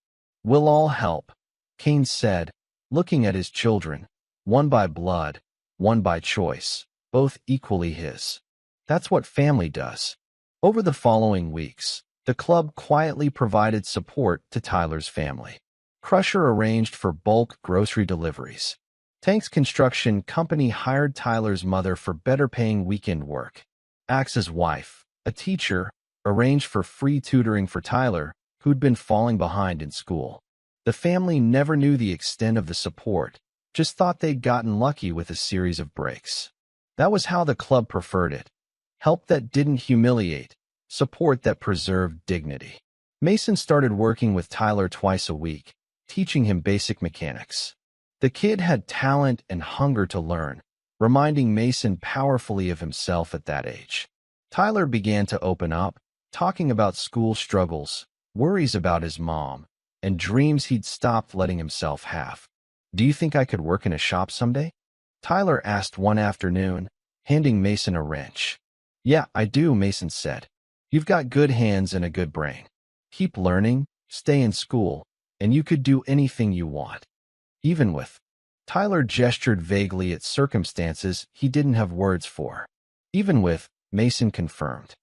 Speaker 1: We'll all help, Kane said, looking at his children, one by blood, one by choice, both equally his. That's what family does. Over the following weeks, the club quietly provided support to Tyler's family. Crusher arranged for bulk grocery deliveries. Tank's construction company hired Tyler's mother for better-paying weekend work. Axe's wife, a teacher, arranged for free tutoring for Tyler, who'd been falling behind in school. The family never knew the extent of the support, just thought they'd gotten lucky with a series of breaks. That was how the club preferred it. Help that didn't humiliate, support that preserved dignity. Mason started working with Tyler twice a week, teaching him basic mechanics. The kid had talent and hunger to learn, reminding Mason powerfully of himself at that age. Tyler began to open up, talking about school struggles, worries about his mom, and dreams he'd stopped letting himself have. Do you think I could work in a shop someday? Tyler asked one afternoon, handing Mason a wrench. Yeah, I do, Mason said. You've got good hands and a good brain. Keep learning, stay in school, and you could do anything you want. Even with. Tyler gestured vaguely at circumstances he didn't have words for. Even with, Mason confirmed.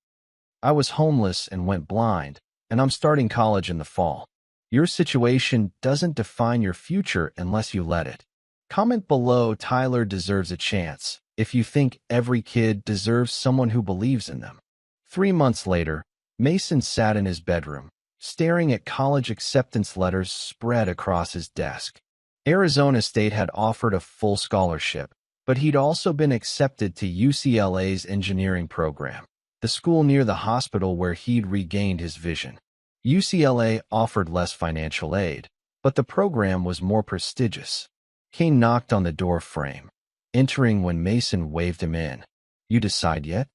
Speaker 1: I was homeless and went blind, and I'm starting college in the fall. Your situation doesn't define your future unless you let it. Comment below Tyler deserves a chance if you think every kid deserves someone who believes in them. 3 months later, Mason sat in his bedroom, staring at college acceptance letters spread across his desk. Arizona State had offered a full scholarship, but he'd also been accepted to UCLA's engineering program, the school near the hospital where he'd regained his vision. UCLA offered less financial aid, but the program was more prestigious. Kane knocked on the door frame, entering when Mason waved him in. You decide yet?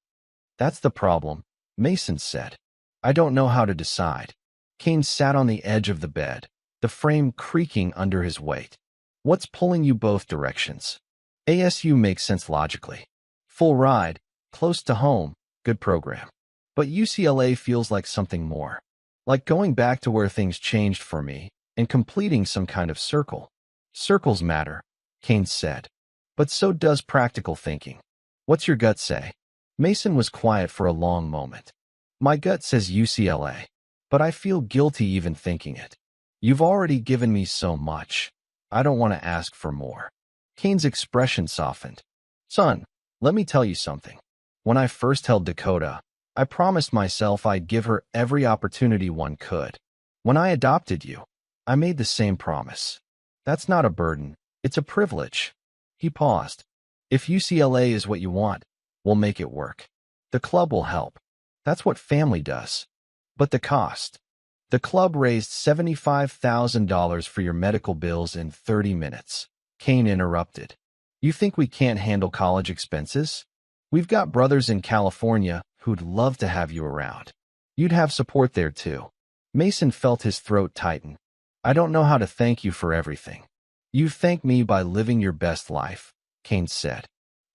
Speaker 1: That's the problem, Mason said. I don't know how to decide. Kane sat on the edge of the bed, the frame creaking under his weight. What's pulling you both directions? ASU makes sense logically. Full ride, close to home, good program. But UCLA feels like something more. Like going back to where things changed for me and completing some kind of circle. Circles matter, Kane said. But so does practical thinking. What's your gut say? Mason was quiet for a long moment. My gut says UCLA, but I feel guilty even thinking it. You've already given me so much. I don't want to ask for more. Kane's expression softened. Son, let me tell you something. When I first held Dakota, I promised myself I'd give her every opportunity one could. When I adopted you, I made the same promise. That's not a burden, it's a privilege. He paused. If UCLA is what you want, we'll make it work. The club will help. That's what family does. But the cost. The club raised $75,000 for your medical bills in 30 minutes. Kane interrupted. You think we can't handle college expenses? We've got brothers in California who'd love to have you around. You'd have support there too. Mason felt his throat tighten. I don't know how to thank you for everything. You thank me by living your best life, Kane said.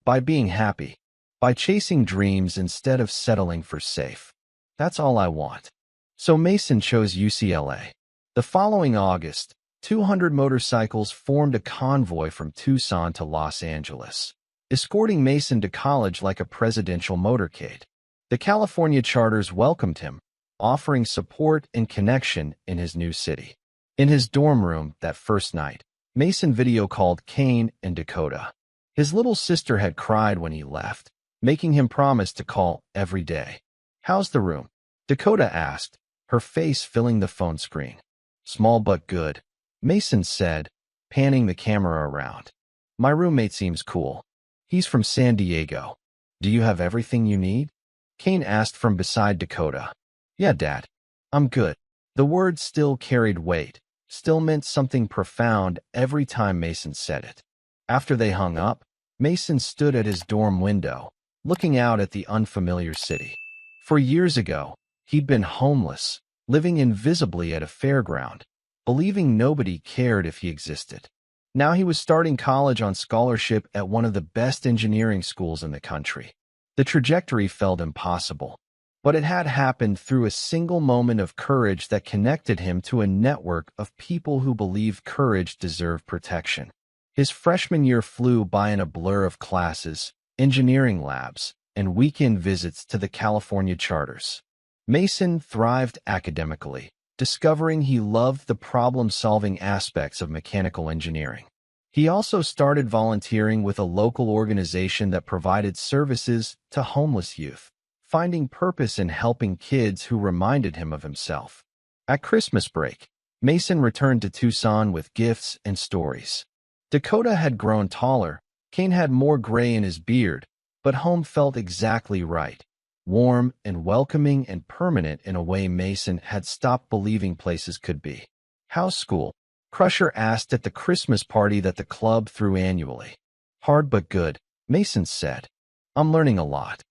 Speaker 1: By being happy. By chasing dreams instead of settling for safe. That's all I want. So Mason chose UCLA. The following August, 200 motorcycles formed a convoy from Tucson to Los Angeles, escorting Mason to college like a presidential motorcade. The California charters welcomed him, offering support and connection in his new city. In his dorm room that first night, Mason video called Kane and Dakota. His little sister had cried when he left, making him promise to call every day. How's the room? Dakota asked, her face filling the phone screen. Small but good, Mason said, panning the camera around. My roommate seems cool. He's from San Diego. Do you have everything you need? Kane asked from beside Dakota. Yeah, Dad. I'm good. The words still carried weight, still meant something profound every time Mason said it. After they hung up, Mason stood at his dorm window, looking out at the unfamiliar city. For years ago, he'd been homeless, living invisibly at a fairground, believing nobody cared if he existed. Now he was starting college on scholarship at one of the best engineering schools in the country. The trajectory felt impossible, but it had happened through a single moment of courage that connected him to a network of people who believed courage deserved protection. His freshman year flew by in a blur of classes, engineering labs, and weekend visits to the California charters. Mason thrived academically, discovering he loved the problem-solving aspects of mechanical engineering. He also started volunteering with a local organization that provided services to homeless youth, finding purpose in helping kids who reminded him of himself. At Christmas break, Mason returned to Tucson with gifts and stories. Dakota had grown taller, Kane had more gray in his beard, but home felt exactly right, warm and welcoming and permanent in a way Mason had stopped believing places could be. How's school? Crusher asked at the Christmas party that the club threw annually. Hard but good, Mason said. I'm learning a lot.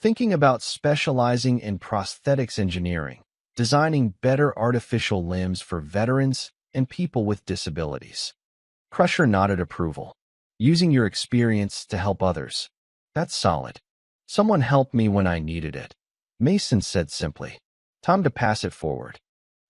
Speaker 1: Thinking about specializing in prosthetics engineering, designing better artificial limbs for veterans and people with disabilities. Crusher nodded approval. Using your experience to help others. That's solid. Someone helped me when I needed it. Mason said simply. Time to pass it forward.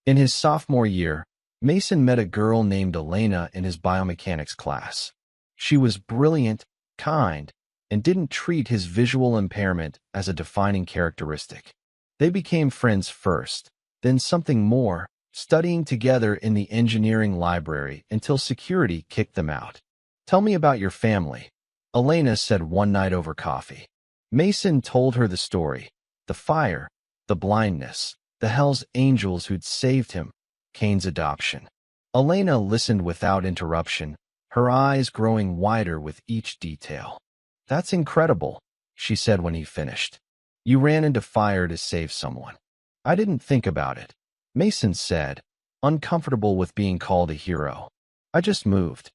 Speaker 1: In his sophomore year, Mason met a girl named Elena in his biomechanics class. She was brilliant, kind, and didn't treat his visual impairment as a defining characteristic. They became friends first, then something more, studying together in the engineering library until security kicked them out. Tell me about your family, Elena said one night over coffee. Mason told her the story, the fire, the blindness, the Hell's Angels who'd saved him, Kane's adoption. Elena listened without interruption, her eyes growing wider with each detail. That's incredible, she said when he finished. You ran into fire to save someone. I didn't think about it, Mason said, uncomfortable with being called a hero. I just moved.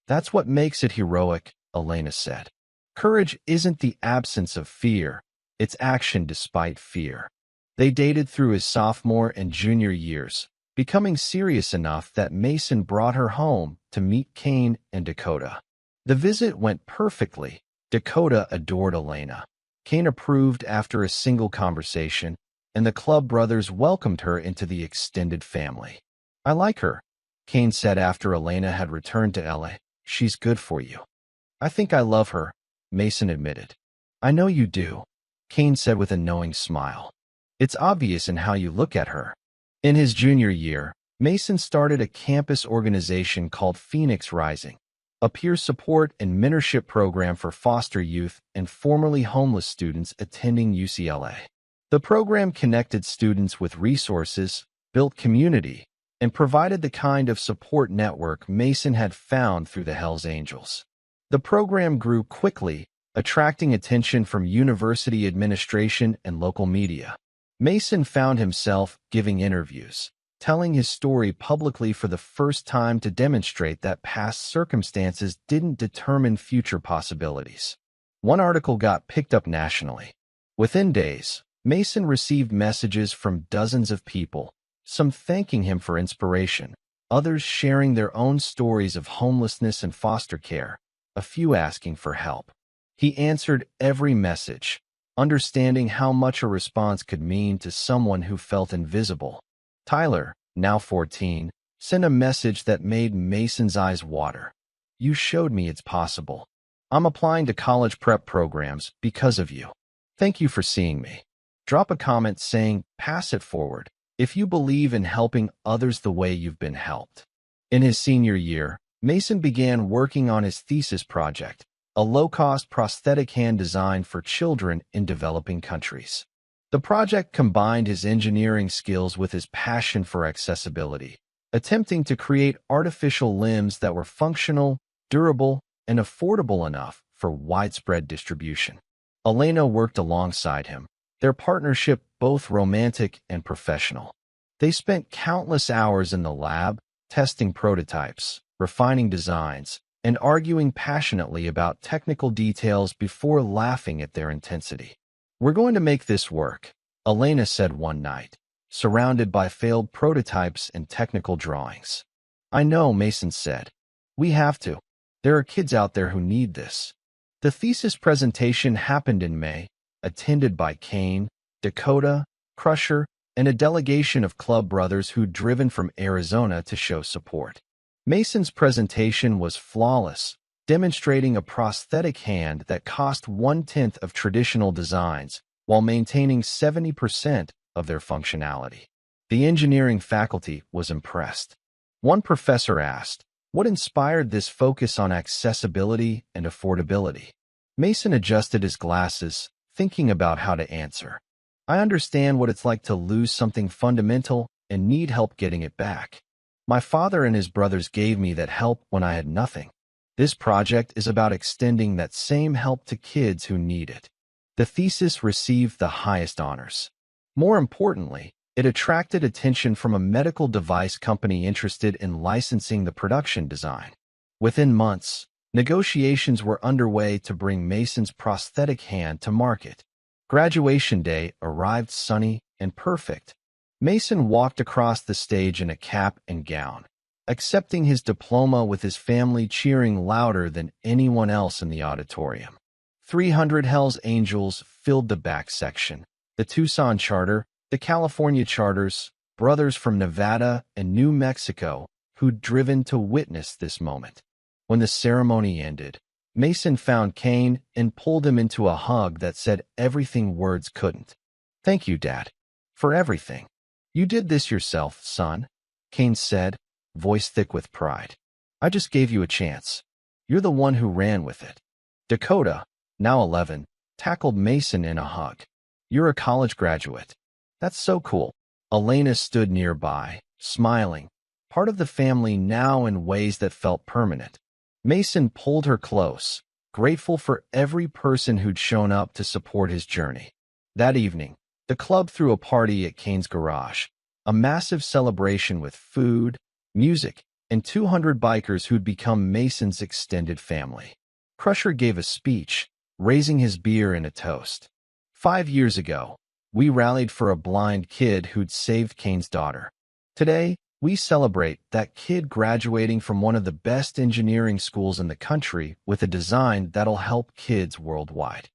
Speaker 1: That's what makes it heroic, Elena said. Courage isn't the absence of fear, it's action despite fear. They dated through his sophomore and junior years, becoming serious enough that Mason brought her home to meet Kane and Dakota. The visit went perfectly. Dakota adored Elena. Kane approved after a single conversation, and the club brothers welcomed her into the extended family. I like her, Kane said after Elena had returned to LA. She's good for you. I think I love her, Mason admitted. I know you do, Kane said with a knowing smile. It's obvious in how you look at her. In his junior year, Mason started a campus organization called Phoenix Rising, a peer support and mentorship program for foster youth and formerly homeless students attending UCLA. The program connected students with resources, built community, and provided the kind of support network Mason had found through the Hells Angels. The program grew quickly, attracting attention from university administration and local media. Mason found himself giving interviews, telling his story publicly for the first time to demonstrate that past circumstances didn't determine future possibilities. One article got picked up nationally. Within days, Mason received messages from dozens of people, some thanking him for inspiration, others sharing their own stories of homelessness and foster care, a few asking for help. He answered every message, understanding how much a response could mean to someone who felt invisible. Tyler, now 14, sent a message that made Mason's eyes water. You showed me it's possible. I'm applying to college prep programs because of you. Thank you for seeing me. Drop a comment saying, pass it forward, if you believe in helping others the way you've been helped. In his senior year, Mason began working on his thesis project, a low-cost prosthetic hand designed for children in developing countries. The project combined his engineering skills with his passion for accessibility, attempting to create artificial limbs that were functional, durable, and affordable enough for widespread distribution. Elena worked alongside him, their partnership both romantic and professional. They spent countless hours in the lab, testing prototypes, refining designs, and arguing passionately about technical details before laughing at their intensity. "We're going to make this work," Elena said one night, surrounded by failed prototypes and technical drawings. "I know," Mason said. "We have to. There are kids out there who need this." The thesis presentation happened in May, attended by Kane, Dakota, Crusher, and a delegation of club brothers who'd driven from Arizona to show support. Mason's presentation was flawless, demonstrating a prosthetic hand that cost 1/10 of traditional designs while maintaining 70% of their functionality. The engineering faculty was impressed. One professor asked, "What inspired this focus on accessibility and affordability?" Mason adjusted his glasses, thinking about how to answer. "I understand what it's like to lose something fundamental and need help getting it back. My father and his brothers gave me that help when I had nothing. This project is about extending that same help to kids who need it." The thesis received the highest honors. More importantly, it attracted attention from a medical device company interested in licensing the production design. Within months, negotiations were underway to bring Mason's prosthetic hand to market. Graduation day arrived sunny and perfect. Mason walked across the stage in a cap and gown, accepting his diploma with his family cheering louder than anyone else in the auditorium. 300 Hells Angels filled the back section. The Tucson charter, the California charters, brothers from Nevada and New Mexico who'd driven to witness this moment. When the ceremony ended, Mason found Kane and pulled him into a hug that said everything words couldn't. "Thank you, Dad, for everything. You did this yourself, son," Kane said, voice thick with pride. "I just gave you a chance. You're the one who ran with it." Dakota, now 11, tackled Mason in a hug. "You're a college graduate. That's so cool." Elena stood nearby, smiling, part of the family now in ways that felt permanent. Mason pulled her close, grateful for every person who'd shown up to support his journey. That evening, the club threw a party at Kane's garage, a massive celebration with food, music, and 200 bikers who'd become Mason's extended family. Crusher gave a speech, raising his beer in a toast. 5 years ago, we rallied for a blind kid who'd saved Kane's daughter. Today, we celebrate that kid graduating from one of the best engineering schools in the country with a design that'll help kids worldwide.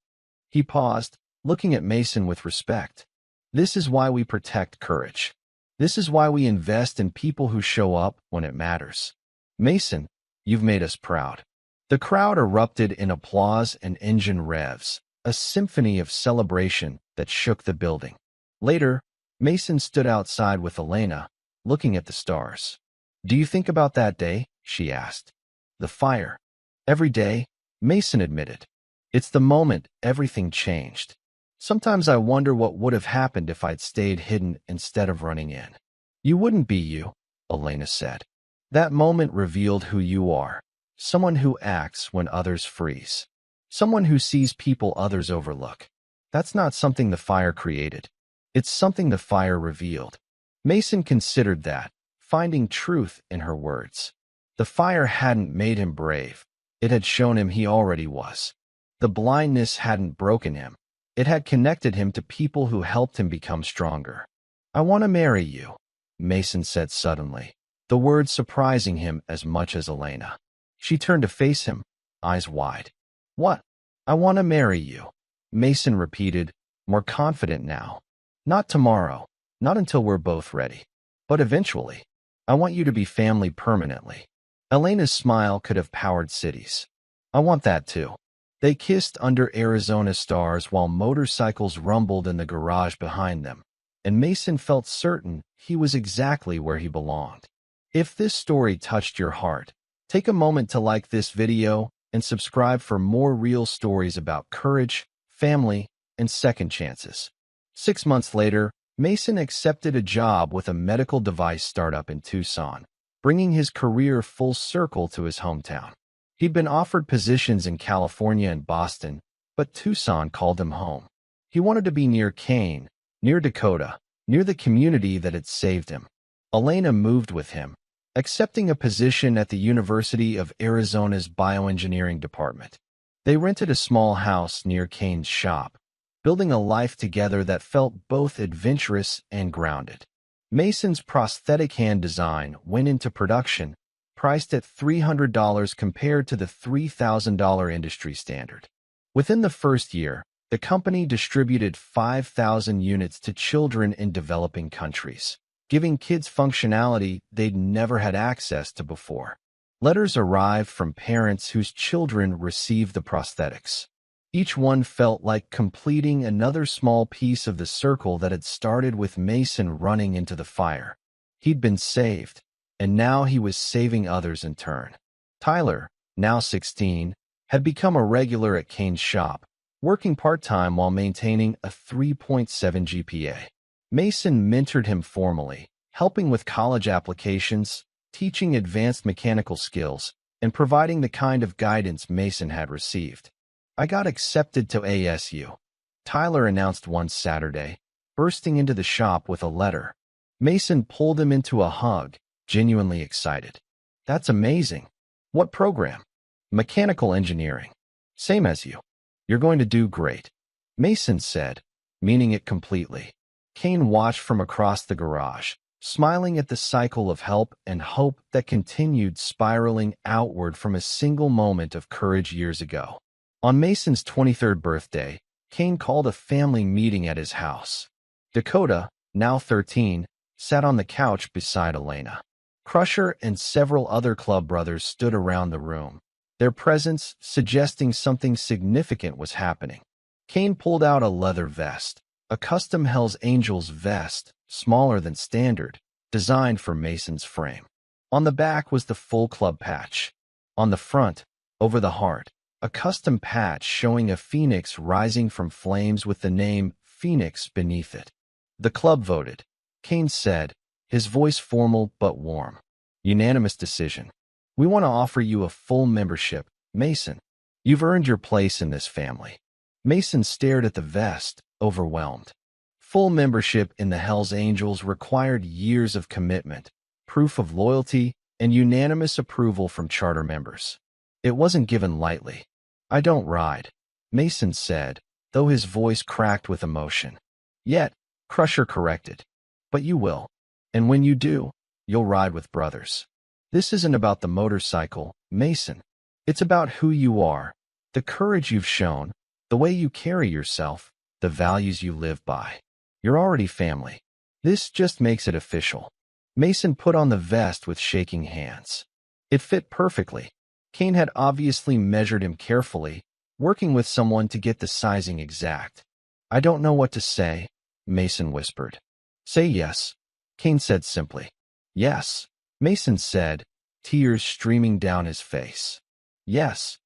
Speaker 1: He paused, looking at Mason with respect. "This is why we protect courage. This is why we invest in people who show up when it matters. Mason, you've made us proud." The crowd erupted in applause and engine revs, a symphony of celebration that shook the building. Later, Mason stood outside with Elena, looking at the stars. "Do you think about that day?" she asked. "The fire." "Every day," Mason admitted. "It's the moment everything changed. Sometimes I wonder what would have happened if I'd stayed hidden instead of running in." "You wouldn't be you," Elena said. "That moment revealed who you are, someone who acts when others freeze, someone who sees people others overlook. That's not something the fire created. It's something the fire revealed." Mason considered that, finding truth in her words. The fire hadn't made him brave. It had shown him he already was. The blindness hadn't broken him. It had connected him to people who helped him become stronger. "I want to marry you," Mason said suddenly, the words surprising him as much as Elena. She turned to face him, eyes wide. "What?" "I want to marry you," Mason repeated, more confident now. "Not tomorrow. Not until we're both ready. But eventually. I want you to be family permanently." Elena's smile could have powered cities. "I want that too." They kissed under Arizona stars while motorcycles rumbled in the garage behind them, and Mason felt certain he was exactly where he belonged. If this story touched your heart, take a moment to like this video and subscribe for more real stories about courage, family, and second chances. 6 months later, Mason accepted a job with a medical device startup in Tucson, bringing his career full circle to his hometown. He'd been offered positions in California and Boston, but Tucson called him home. He wanted to be near Kane, near Dakota, near the community that had saved him. Elena moved with him, accepting a position at the University of Arizona's bioengineering department. They rented a small house near Kane's shop, building a life together that felt both adventurous and grounded. Mason's prosthetic hand design went into production, priced at $300 compared to the $3,000 industry standard. Within the first year, the company distributed 5,000 units to children in developing countries, giving kids functionality they'd never had access to before. Letters arrived from parents whose children received the prosthetics. Each one felt like completing another small piece of the circle that had started with Mason running into the fire. He'd been saved, and now he was saving others in turn. Tyler, now 16, had become a regular at Kane's shop, working part-time while maintaining a 3.7 GPA. Mason mentored him formally, helping with college applications, teaching advanced mechanical skills, and providing the kind of guidance Mason had received. "I got accepted to ASU," Tyler announced one Saturday, bursting into the shop with a letter. Mason pulled him into a hug, genuinely excited. "That's amazing. What program?" "Mechanical engineering." "Same as you. You're going to do great," Mason said, meaning it completely. Kane watched from across the garage, smiling at the cycle of help and hope that continued spiraling outward from a single moment of courage years ago. On Mason's 23rd birthday, Kane called a family meeting at his house. Dakota, now 13, sat on the couch beside Elena. Crusher and several other club brothers stood around the room, their presence suggesting something significant was happening. Kane pulled out a leather vest, a custom Hells Angels vest, smaller than standard, designed for Mason's frame. On the back was the full club patch. On the front, over the heart, a custom patch showing a phoenix rising from flames with the name Phoenix beneath it. "The club voted," Kane said, his voice formal but warm. "Unanimous decision. We want to offer you a full membership, Mason. You've earned your place in this family." Mason stared at the vest, overwhelmed. Full membership in the Hells Angels required years of commitment, proof of loyalty, and unanimous approval from charter members. It wasn't given lightly. "I don't ride," Mason said, though his voice cracked with emotion. "Yet," Crusher corrected. "But you will. And when you do, you'll ride with brothers. This isn't about the motorcycle, Mason. It's about who you are, the courage you've shown, the way you carry yourself, the values you live by. You're already family. This just makes it official." Mason put on the vest with shaking hands. It fit perfectly. Kane had obviously measured him carefully, working with someone to get the sizing exact. "I don't know what to say," Mason whispered. "Say yes," Kane said simply. "Yes," Mason said, tears streaming down his face. "Yes."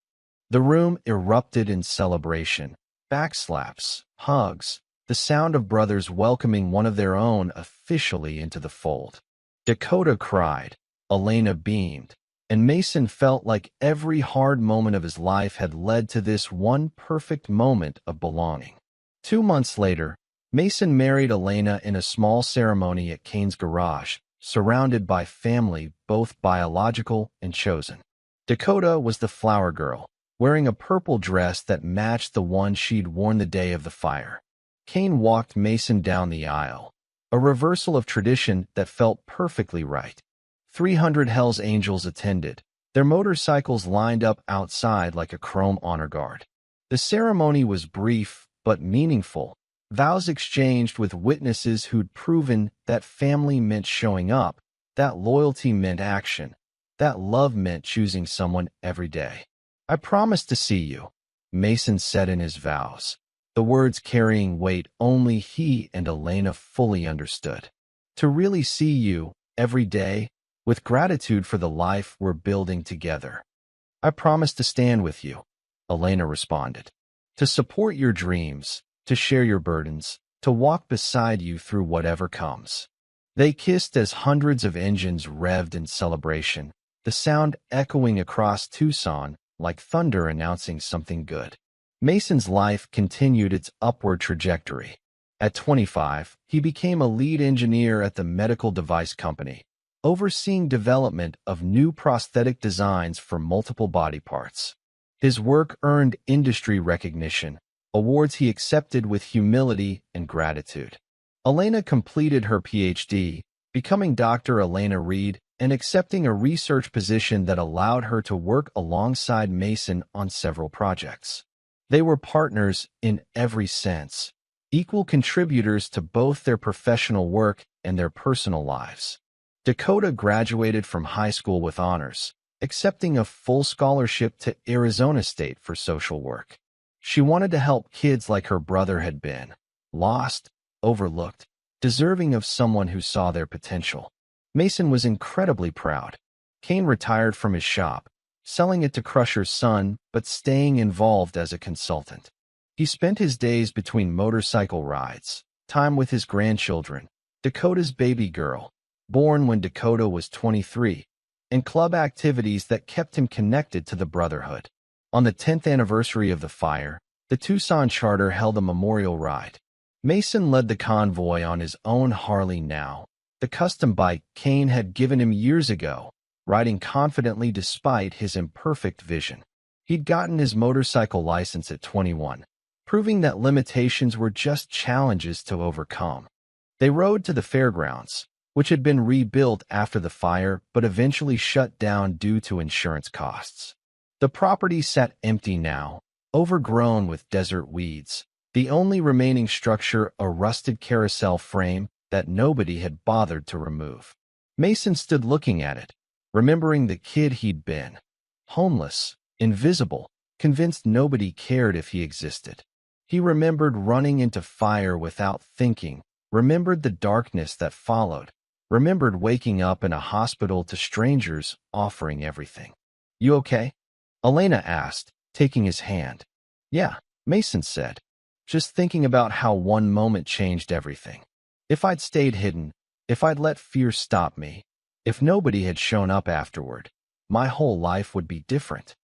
Speaker 1: The room erupted in celebration. Backslaps, hugs, the sound of brothers welcoming one of their own officially into the fold. Dakota cried, Elena beamed, and Mason felt like every hard moment of his life had led to this one perfect moment of belonging. 2 months later, Mason married Elena in a small ceremony at Kane's garage, surrounded by family, both biological and chosen. Dakota was the flower girl, wearing a purple dress that matched the one she'd worn the day of the fire. Kane walked Mason down the aisle, a reversal of tradition that felt perfectly right. 300 Hells Angels attended, their motorcycles lined up outside like a chrome honor guard. The ceremony was brief but meaningful, vows exchanged with witnesses who'd proven that family meant showing up, that loyalty meant action, that love meant choosing someone every day. "I promise to see you," Mason said in his vows, the words carrying weight only he and Elena fully understood. "To really see you, every day, with gratitude for the life we're building together." "I promise to stand with you," Elena responded. "To support your dreams, to share your burdens, to walk beside you through whatever comes." They kissed as hundreds of engines revved in celebration, the sound echoing across Tucson like thunder announcing something good. Mason's life continued its upward trajectory. At 25, he became a lead engineer at the medical device company, overseeing development of new prosthetic designs for multiple body parts. His work earned industry recognition, awards he accepted with humility and gratitude. Elena completed her PhD, becoming Dr. Elena Reed, and accepting a research position that allowed her to work alongside Mason on several projects. They were partners in every sense, equal contributors to both their professional work and their personal lives. Dakota graduated from high school with honors, accepting a full scholarship to Arizona State for social work. She wanted to help kids like her brother had been, lost, overlooked, deserving of someone who saw their potential. Mason was incredibly proud. Kane retired from his shop, selling it to Crusher's son, but staying involved as a consultant. He spent his days between motorcycle rides, time with his grandchildren, Dakota's baby girl, born when Dakota was 23, and club activities that kept him connected to the Brotherhood. On the 10th anniversary of the fire, the Tucson charter held a memorial ride. Mason led the convoy on his own Harley now, the custom bike Kane had given him years ago, riding confidently despite his imperfect vision. He'd gotten his motorcycle license at 21, proving that limitations were just challenges to overcome. They rode to the fairgrounds, which had been rebuilt after the fire but eventually shut down due to insurance costs. The property sat empty now, overgrown with desert weeds, the only remaining structure a rusted carousel frame that nobody had bothered to remove. Mason stood looking at it, remembering the kid he'd been. Homeless, invisible, convinced nobody cared if he existed. He remembered running into fire without thinking, remembered the darkness that followed, remembered waking up in a hospital to strangers offering everything. "You okay?" Elena asked, taking his hand. "Yeah," Mason said, just thinking about how one moment changed everything. If I'd stayed hidden, if I'd let fear stop me, if nobody had shown up afterward, my whole life would be different.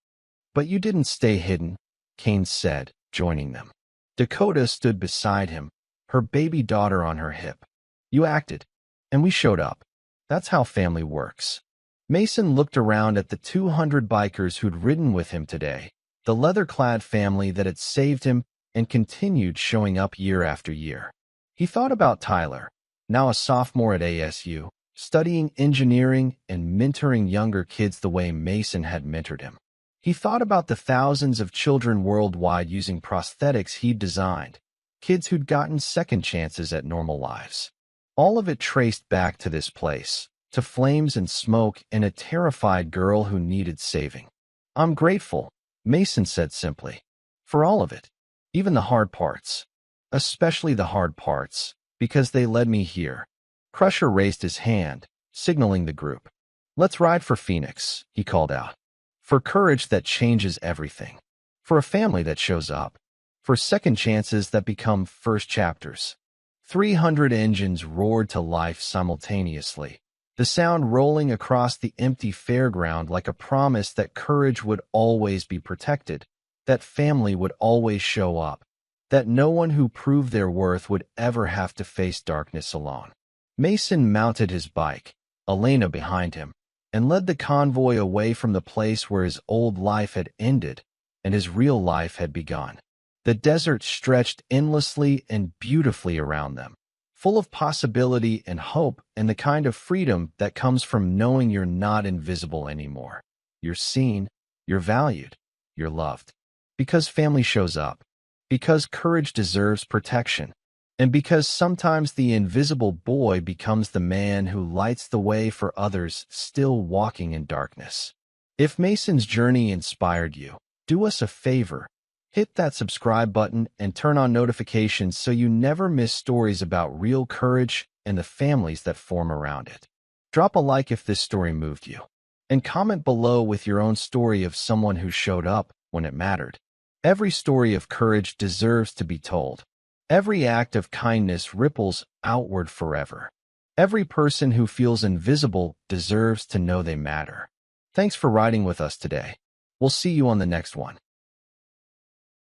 Speaker 1: "But you didn't stay hidden," Kane said, joining them. Dakota stood beside him, her baby daughter on her hip. "You acted, and we showed up. That's how family works." Mason looked around at the 200 bikers who'd ridden with him today, the leather-clad family that had saved him and continued showing up year after year. He thought about Tyler, now a sophomore at ASU, studying engineering and mentoring younger kids the way Mason had mentored him. He thought about the thousands of children worldwide using prosthetics he'd designed, kids who'd gotten second chances at normal lives. All of it traced back to this place, to flames and smoke and a terrified girl who needed saving. "I'm grateful," Mason said simply, "for all of it, even the hard parts. Especially the hard parts, because they led me here." Crusher raised his hand, signaling the group. "Let's ride for Phoenix," he called out. "For courage that changes everything. For a family that shows up. For second chances that become first chapters." 300 engines roared to life simultaneously, the sound rolling across the empty fairground like a promise that courage would always be protected, that family would always show up, that no one who proved their worth would ever have to face darkness alone. Mason mounted his bike, Elena behind him, and led the convoy away from the place where his old life had ended and his real life had begun. The desert stretched endlessly and beautifully around them, full of possibility and hope and the kind of freedom that comes from knowing you're not invisible anymore. You're seen, you're valued, you're loved. Because family shows up, because courage deserves protection, and because sometimes the invisible boy becomes the man who lights the way for others still walking in darkness. If Mason's journey inspired you, do us a favor. Hit that subscribe button and turn on notifications so you never miss stories about real courage and the families that form around it. Drop a like if this story moved you, and comment below with your own story of someone who showed up when it mattered. Every story of courage deserves to be told. Every act of kindness ripples outward forever. Every person who feels invisible deserves to know they matter. Thanks for riding with us today. We'll see you on the next one.